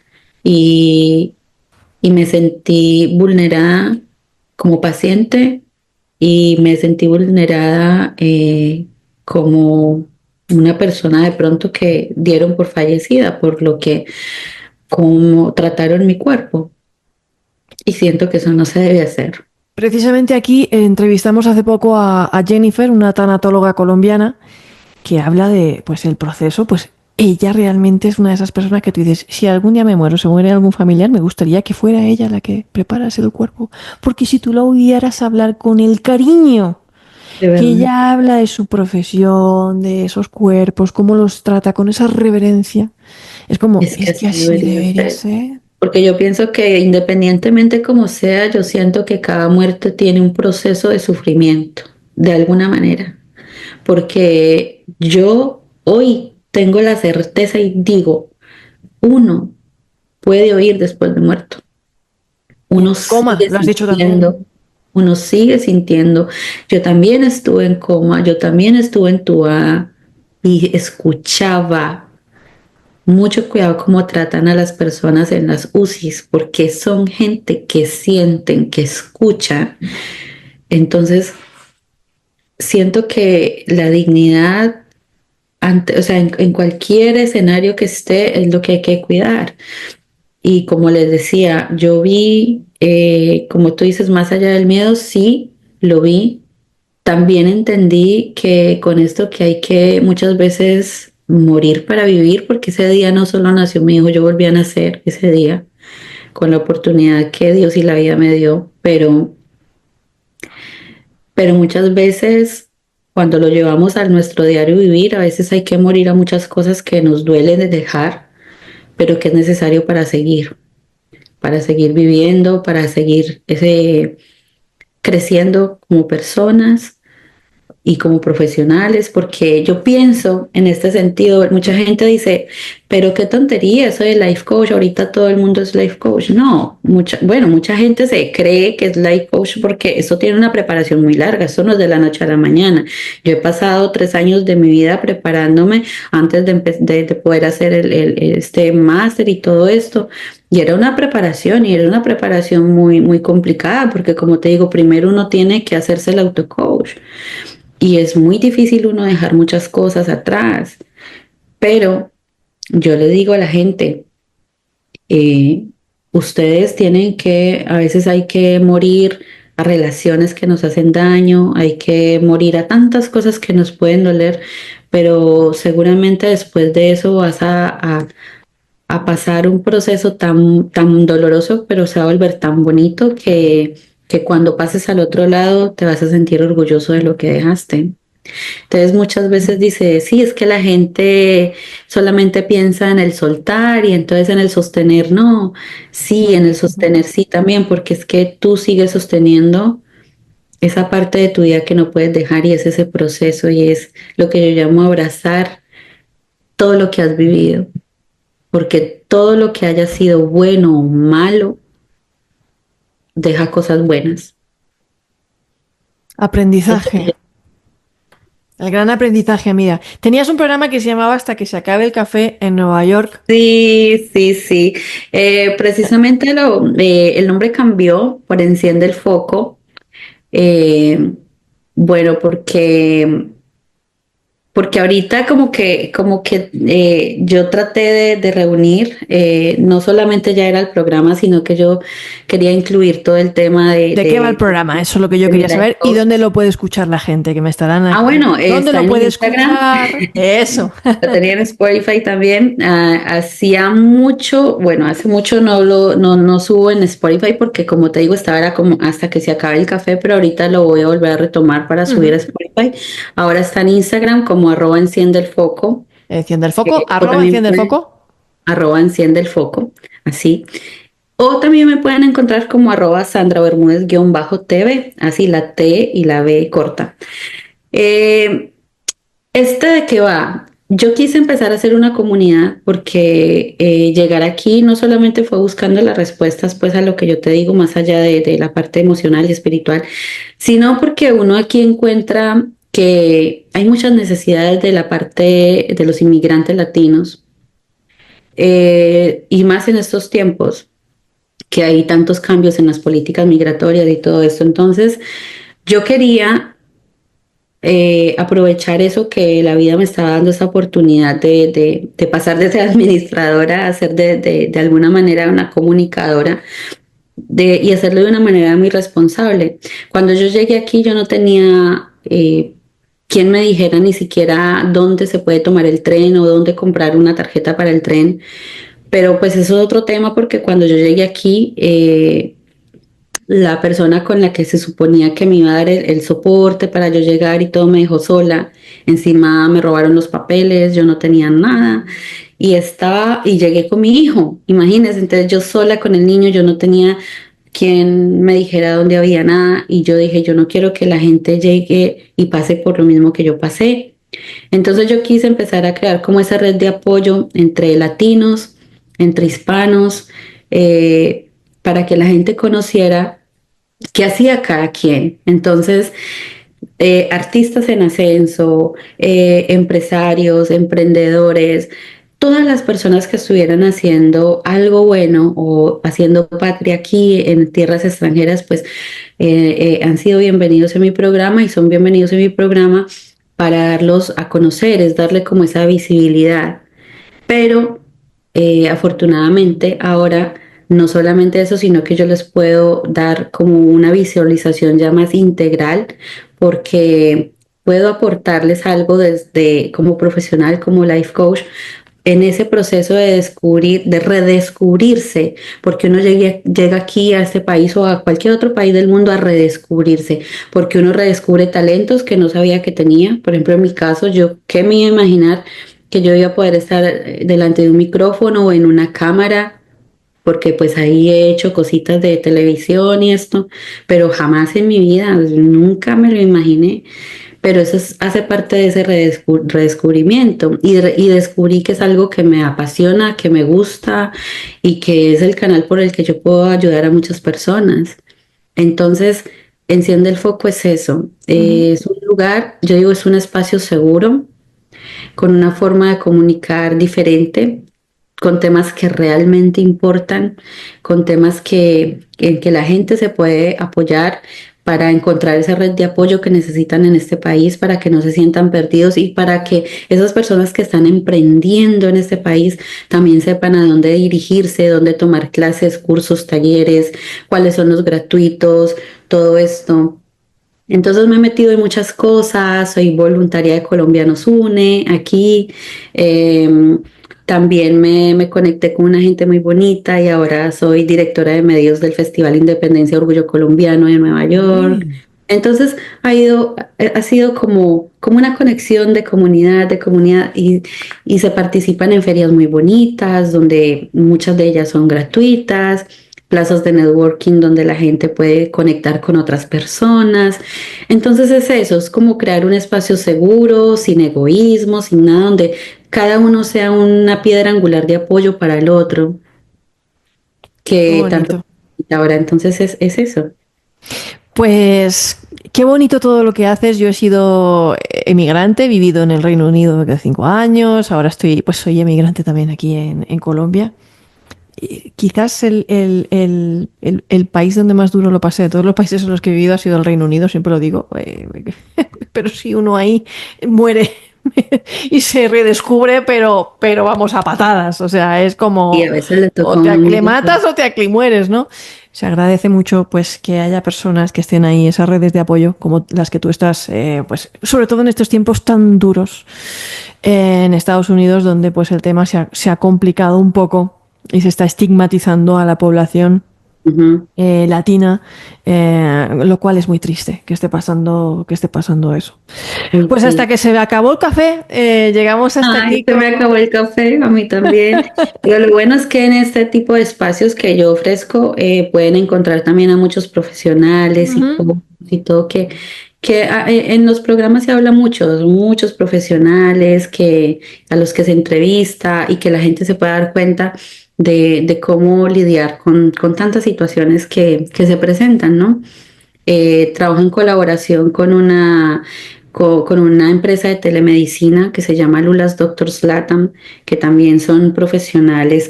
y, y me sentí vulnerada como paciente y me sentí vulnerada como una persona de pronto que dieron por fallecida por lo que como trataron mi cuerpo y siento que eso no se debe hacer. Precisamente aquí entrevistamos hace poco a Jennifer, una tanatóloga colombiana, que habla de pues el proceso, pues ella realmente es una de esas personas que tú dices, si algún día me muero, se muere algún familiar, me gustaría que fuera ella la que preparase el cuerpo, porque si tú la oyeras hablar con el cariño De que verdad. ella habla de su profesión, de esos cuerpos, cómo los trata con esa reverencia, es como, Es que es que así así debería debería ser. ser. Porque yo pienso que independientemente como sea, yo siento que cada muerte tiene un proceso de sufrimiento, de alguna manera. Porque yo hoy tengo la certeza y digo, uno puede oír después de muerto. Y en Uno el coma, sigue lo has dicho también. sintiendo, uno sigue sintiendo. Yo también estuve en coma, yo también estuve entubada y escuchaba. Mucho cuidado cómo tratan a las personas en las UCIs, porque son gente que sienten, que escuchan. Entonces, siento que la dignidad, o sea, en cualquier escenario que esté, es lo que hay que cuidar. Y como les decía, yo vi, como tú dices, más allá del miedo, sí, lo vi. También entendí que con esto que hay que muchas veces morir para vivir, porque ese día no solo nació mi hijo, yo volví a nacer ese día con la oportunidad que Dios y la vida me dio, pero muchas veces cuando lo llevamos a nuestro diario vivir, a veces hay que morir a muchas cosas que nos duelen de dejar, pero que es necesario para seguir viviendo, para seguir creciendo como personas y como profesionales, porque yo pienso en este sentido, mucha gente dice, pero qué tontería eso de life coach, ahorita todo el mundo es life coach. No, mucha gente se cree que es life coach porque eso tiene una preparación muy larga, eso no es de la noche a la mañana. Yo he pasado 3 años de mi vida preparándome antes de poder hacer este máster y todo esto. Y era una preparación, y era una preparación muy, muy complicada, porque como te digo, primero uno tiene que hacerse el auto-coach. Y es muy difícil uno dejar muchas cosas atrás. Pero yo le digo a la gente, eh, ustedes tienen que, a veces hay que morir a relaciones que nos hacen daño, hay que morir a tantas cosas que nos pueden doler, pero seguramente después de eso vas a pasar un proceso tan doloroso, pero se va a volver tan bonito que cuando pases al otro lado te vas a sentir orgulloso de lo que dejaste. Entonces muchas veces dice, sí, es que la gente solamente piensa en el soltar y entonces en el sostener no. Sí, en el sostener sí también, porque es que tú sigues sosteniendo esa parte de tu vida que no puedes dejar, y es ese proceso, y es lo que yo llamo abrazar todo lo que has vivido, porque todo lo que haya sido bueno o malo deja cosas buenas. Aprendizaje. El gran aprendizaje, mira. Tenías un programa que se llamaba Hasta que se acabe el café en Nueva York. Sí, sí, sí. Precisamente el nombre cambió por Enciende el Foco. Eh, bueno, porque ahorita como que yo traté de reunir, no solamente ya era el programa, sino que yo quería incluir todo el tema ¿De qué va el programa? Eso es lo que yo de mi quería life saber. ¿Y coach. dónde lo puede escuchar la gente? Que me estarán aquí. Bueno, ¿Dónde está lo en puede Instagram. escuchar? Eso. Lo tenía en Spotify también. Hacía mucho, bueno, hace mucho no subo en Spotify porque como te digo, estaba era como hasta que se acabe el café, pero ahorita lo voy a volver a retomar para subir a Ujú. Spotify. Ahora está en Instagram como @enciende el foco. Enciende el foco. O Arroba también enciende el pueden foco. @enciende el foco, así. O también me pueden encontrar como @Sandra Bermúdez-TV, así la T y la B corta. Eh, ¿De qué va? Yo quise empezar a hacer una comunidad porque llegar aquí no solamente fue buscando las respuestas pues a lo que yo te digo más allá de la parte emocional y espiritual, sino porque uno aquí encuentra que hay muchas necesidades de la parte de los inmigrantes latinos, y más en estos tiempos que hay tantos cambios en las políticas migratorias y todo esto. Entonces, yo quería aprovechar eso, que la vida me estaba dando esa oportunidad de pasar de ser administradora a ser de alguna manera una comunicadora, y hacerlo de una manera muy responsable. Cuando yo llegué aquí yo no tenía quien me dijera ni siquiera dónde se puede tomar el tren o dónde comprar una tarjeta para el tren, pero pues eso es otro tema porque cuando yo llegué aquí, la persona con la que se suponía que me iba a dar el soporte para yo llegar y todo me dejó sola. Encima me robaron los papeles, yo no tenía nada y llegué con mi hijo. Imagínense, entonces yo sola con el niño, yo no tenía quien me dijera dónde había nada, y yo dije, yo no quiero que la gente llegue y pase por lo mismo que yo pasé. Entonces yo quise empezar a crear como esa red de apoyo entre latinos, entre hispanos, para que la gente conociera qué hacía cada quien. Entonces, artistas en ascenso, empresarios, emprendedores, todas las personas que estuvieran haciendo algo bueno o haciendo patria aquí en tierras extranjeras, pues han sido bienvenidos en mi programa y son bienvenidos en mi programa para darlos a conocer, es darle como esa visibilidad. Pero afortunadamente ahora no solamente eso, sino que yo les puedo dar como una visualización ya más integral, porque puedo aportarles algo desde como profesional, como life coach, en ese proceso de descubrir, de redescubrirse, porque uno llega aquí a este país o a cualquier otro país del mundo a redescubrirse, porque uno redescubre talentos que no sabía que tenía. Por ejemplo, en mi caso, yo qué me iba a imaginar que yo iba a poder estar delante de un micrófono o en una cámara, porque pues ahí he hecho cositas de televisión y esto, pero jamás en mi vida, nunca me lo imaginé. pero hace parte de ese redescubrimiento y descubrí que es algo que me apasiona, que me gusta y que es el canal por el que yo puedo ayudar a muchas personas. Entonces, Enciende el Foco es eso, Ujú. es un lugar, yo digo, es un espacio seguro, con una forma de comunicar diferente, con temas que realmente importan, con temas en que la gente se puede apoyar para encontrar esa red de apoyo que necesitan en este país, para que no se sientan perdidos y para que esas personas que están emprendiendo en este país también sepan a dónde dirigirse, dónde tomar clases, cursos, talleres, cuáles son los gratuitos, todo esto. Entonces me he metido en muchas cosas, soy voluntaria de Colombia Nos Une aquí, eh, también me conecté con una gente muy bonita y ahora soy directora de medios del Festival Independencia Orgullo Colombiano de Nueva York. Uy, Entonces ha sido como una conexión de comunidad y se participan en ferias muy bonitas, donde muchas de ellas son gratuitas, plazas de networking donde la gente puede conectar con otras personas. Entonces es eso, es como crear un espacio seguro, sin egoísmo, sin nada, donde cada uno sea una piedra angular de apoyo para el otro, qué que tanto bonito. necesita ahora. Entonces es eso. Pues qué bonito todo lo que haces. Yo he sido emigrante, he vivido en el Reino Unido de 5 años, ahora estoy, pues soy emigrante también aquí en Colombia. Y quizás el país donde más duro lo pasé de todos los países en los que he vivido ha sido el Reino Unido, siempre lo digo, pero si uno ahí muere y se redescubre, pero vamos a patadas, o sea, es Y como a veces le toca o a te uno muy aclimatas duro. o te aclimueres, ¿no? Se agradece mucho pues que haya personas que estén ahí, esas redes de apoyo como las que tú estás, pues sobre todo en estos tiempos tan duros en Estados Unidos, donde pues el tema se ha complicado un poco y se está estigmatizando a la población Ujú. latina, lo cual es muy triste que esté pasando eso. Uy, Pues hasta sí. que se me acabó el café, llegamos hasta Ay, aquí se me con... acabó el café, a mí también. Pero lo bueno es que en este tipo de espacios que yo ofrezco pueden encontrar también a muchos profesionales, Ujú. psicólogos y todo, en los programas se habla mucho, muchos profesionales a los que se entrevista y que la gente se pueda dar cuenta de cómo lidiar con tantas situaciones que se presentan, ¿no? Trabajo en colaboración con una empresa de telemedicina que se llama Lulas Doctors Latam, que también son profesionales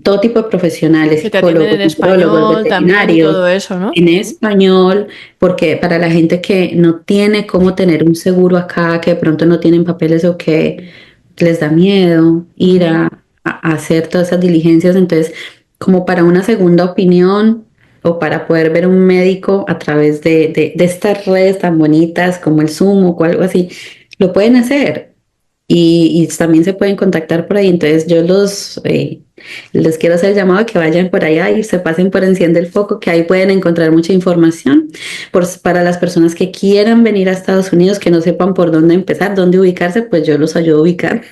todo tipo de profesionales, Que te atienden psicólogos, en nutriólogos, español también y veterinarios, todo eso, ¿no? en español, porque para la gente que no tiene cómo tener un seguro acá, que de pronto no tienen papeles o que les da miedo ir Ujú. a hacer todas esas diligencias, entonces como para una segunda opinión o para poder ver un médico a través de estas redes tan bonitas como el Zoom o algo así, lo pueden hacer. Y también se pueden contactar por ahí. Entonces yo les quiero hacer el llamado a que vayan por allá y se pasen por Enciende el Foco, que ahí pueden encontrar mucha información para las personas que quieran venir a Estados Unidos, que no sepan por dónde empezar, dónde ubicarse, pues yo los ayudo a ubicar.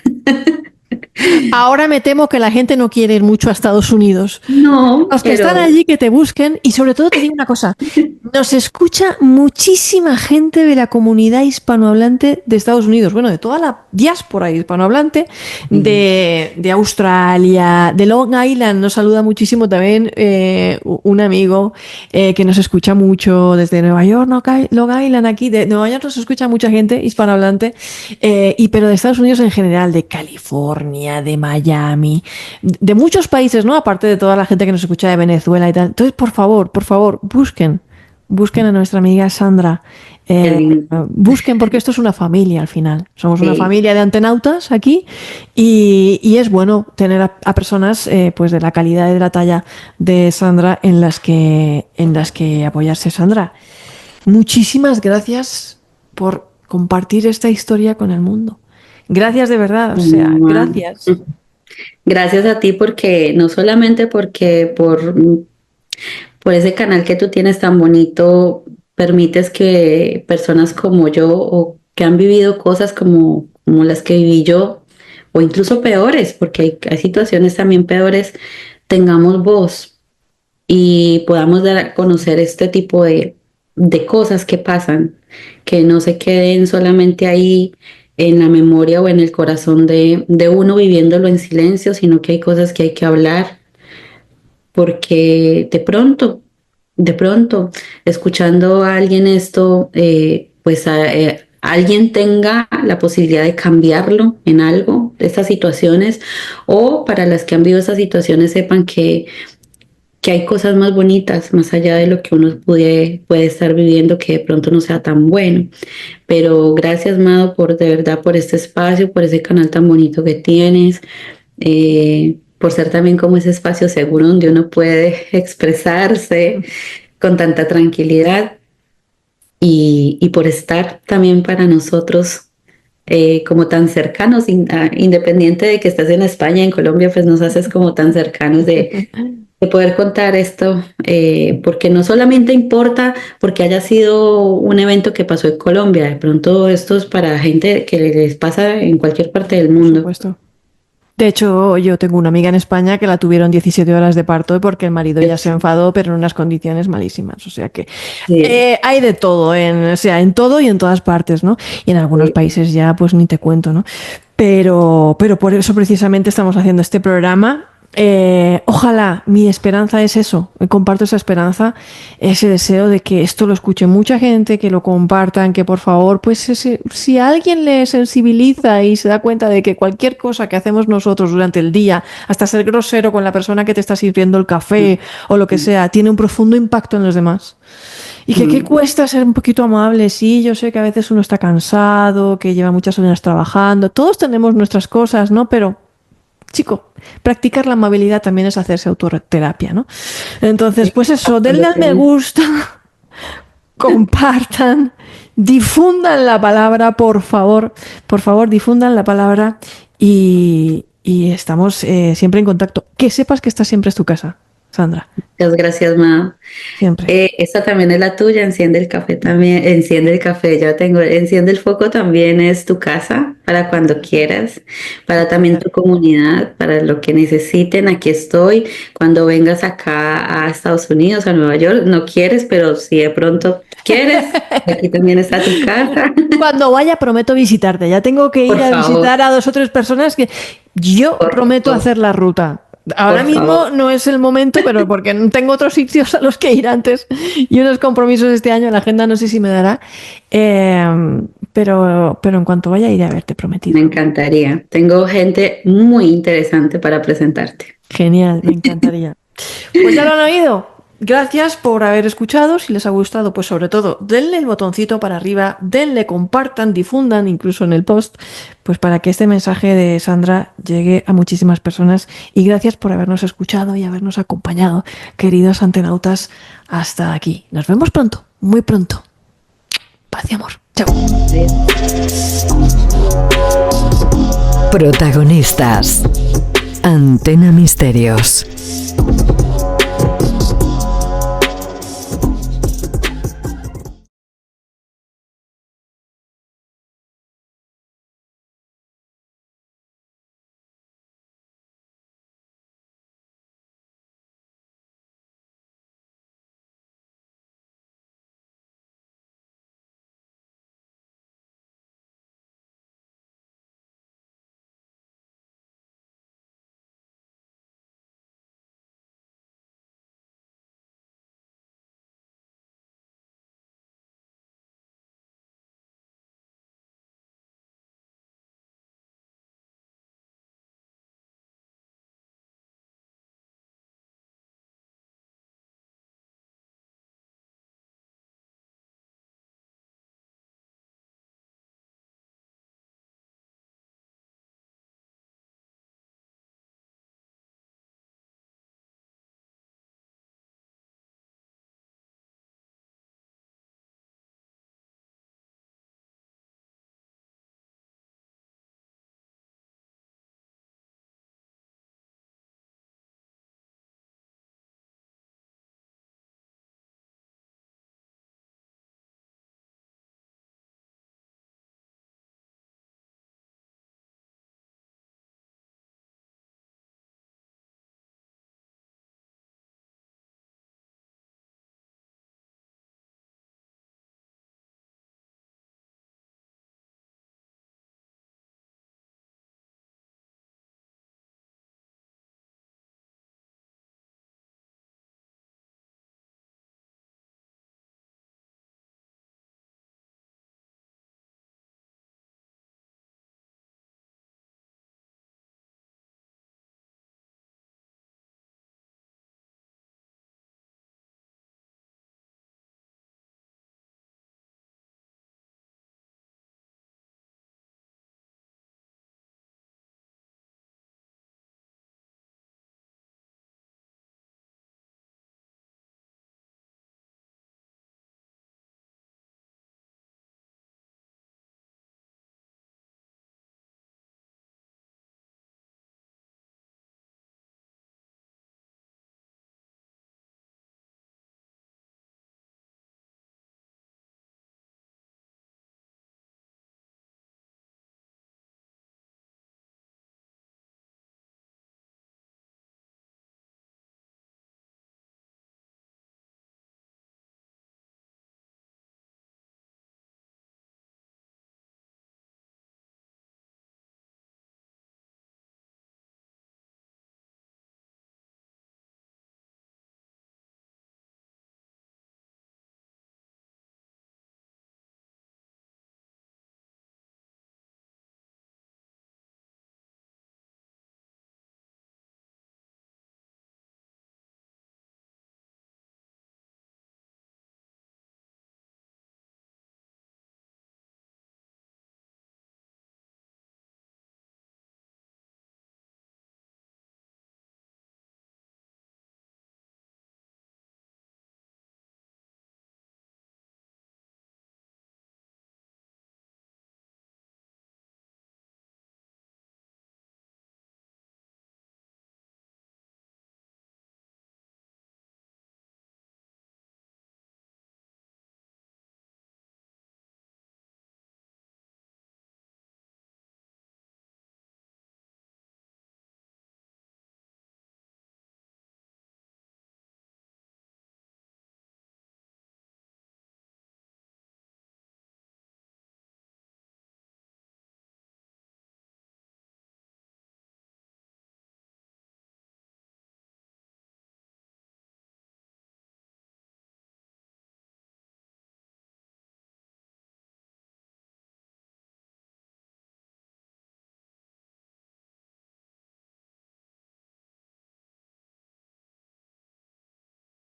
Ahora me temo que la gente no quiere ir mucho a Estados Unidos. No, Los que están pero allí que te busquen y sobre todo te digo una cosa, nos escucha muchísima gente de la comunidad hispanohablante de Estados Unidos, bueno, de toda la diáspora hispanohablante de Australia, de Long Island, nos saluda muchísimo también un amigo que nos escucha mucho desde Nueva York, Long Island aquí, de Nueva York nos escucha mucha gente hispanohablante, pero de Estados Unidos en general, de California, de Miami, de muchos países, ¿no? Aparte de toda la gente que nos escucha de Venezuela y tal. Entonces, por favor, busquen a nuestra amiga Sandra. qué Eh, lindo. busquen porque esto es una familia al final. Somos una Sí. familia de antenautas aquí y es bueno tener a personas pues de la calidad y de la talla de Sandra en las que apoyarse. Sandra, muchísimas gracias por compartir esta historia con el mundo. Gracias de verdad, o sea, gracias. Gracias a ti porque no solamente porque por ese canal que tú tienes tan bonito, permites que personas como yo o que han vivido cosas como las que viví yo, o incluso peores, porque hay situaciones también peores, tengamos voz y podamos dar a conocer este tipo de cosas que pasan, que no se queden solamente ahí en la memoria o en el corazón de uno viviéndolo en silencio, sino que hay cosas que hay que hablar, porque de pronto, escuchando a alguien esto, alguien tenga la posibilidad de cambiarlo en algo, de estas situaciones, o para las que han vivido estas situaciones sepan que hay cosas más bonitas, más allá de lo que uno puede estar viviendo, que de pronto no sea tan bueno. Pero gracias, Mado, de verdad, por este espacio, por ese canal tan bonito que tienes, por ser también como ese espacio seguro donde uno puede expresarse con tanta tranquilidad y por estar también para nosotros como tan cercanos, independiente de que estés en España, en Colombia, pues nos haces como tan cercanos de poder contar esto, porque no solamente importa porque haya sido un evento que pasó en Colombia, de pronto esto es para gente que les pasa en cualquier parte del Por mundo. supuesto. De hecho, yo tengo una amiga en España que la tuvieron 17 horas de parto porque el marido ya se enfadó, pero en unas condiciones malísimas. O sea que Sí, hay de todo, o sea, en todo y en todas partes, ¿no? Y en algunos sí. países ya, pues ni te cuento, ¿no? Pero por eso precisamente estamos haciendo este programa. Ojalá, mi esperanza es eso, comparto esa esperanza, ese deseo de que esto lo escuche mucha gente, que lo compartan, que por favor, pues si alguien le sensibiliza y se da cuenta de que cualquier cosa que hacemos nosotros durante el día, hasta ser grosero con la persona que te está sirviendo el café o lo que sea, tiene un profundo impacto en los demás. Y que qué cuesta ser un poquito amable, sí, yo sé que a veces uno está cansado, que lleva muchas horas trabajando, todos tenemos nuestras cosas, ¿no? Pero chico, practicar la amabilidad también es hacerse autoterapia, ¿no? Entonces, pues eso, denle al me gusta, compartan, difundan la palabra, por favor, difundan la palabra y estamos siempre en contacto. Que sepas que esta siempre es tu casa, Sandra. Muchas gracias, Mado. Siempre. Esta también es la tuya, enciende el café también, enciende el café, ya tengo, enciende el foco también es tu casa para cuando quieras, para también tu comunidad, para lo que necesiten, aquí estoy. Cuando vengas acá a Estados Unidos, a Nueva York, no quieres, pero si de pronto quieres, aquí también está tu casa. Cuando vaya prometo visitarte, ya tengo que ir Por a favor. visitar a 2 o 3 personas que yo prometo hacer la ruta. Ahora mismo no es el momento, pero porque tengo otros sitios a los que ir antes y unos compromisos este año, la agenda no sé si me dará, pero en cuanto vaya iré a verte, prometido. Me encantaría. Tengo gente muy interesante para presentarte. Genial, me encantaría. Pues ya lo han oído. Gracias por haber escuchado. Si les ha gustado, pues sobre todo, denle el botoncito para arriba, denle, compartan, difundan, incluso en el post, pues para que este mensaje de Sandra llegue a muchísimas personas. Y gracias por habernos escuchado y habernos acompañado, queridos antenautas, hasta aquí. Nos vemos pronto, muy pronto. Paz y amor. Chao. Protagonistas. Antena Misterios.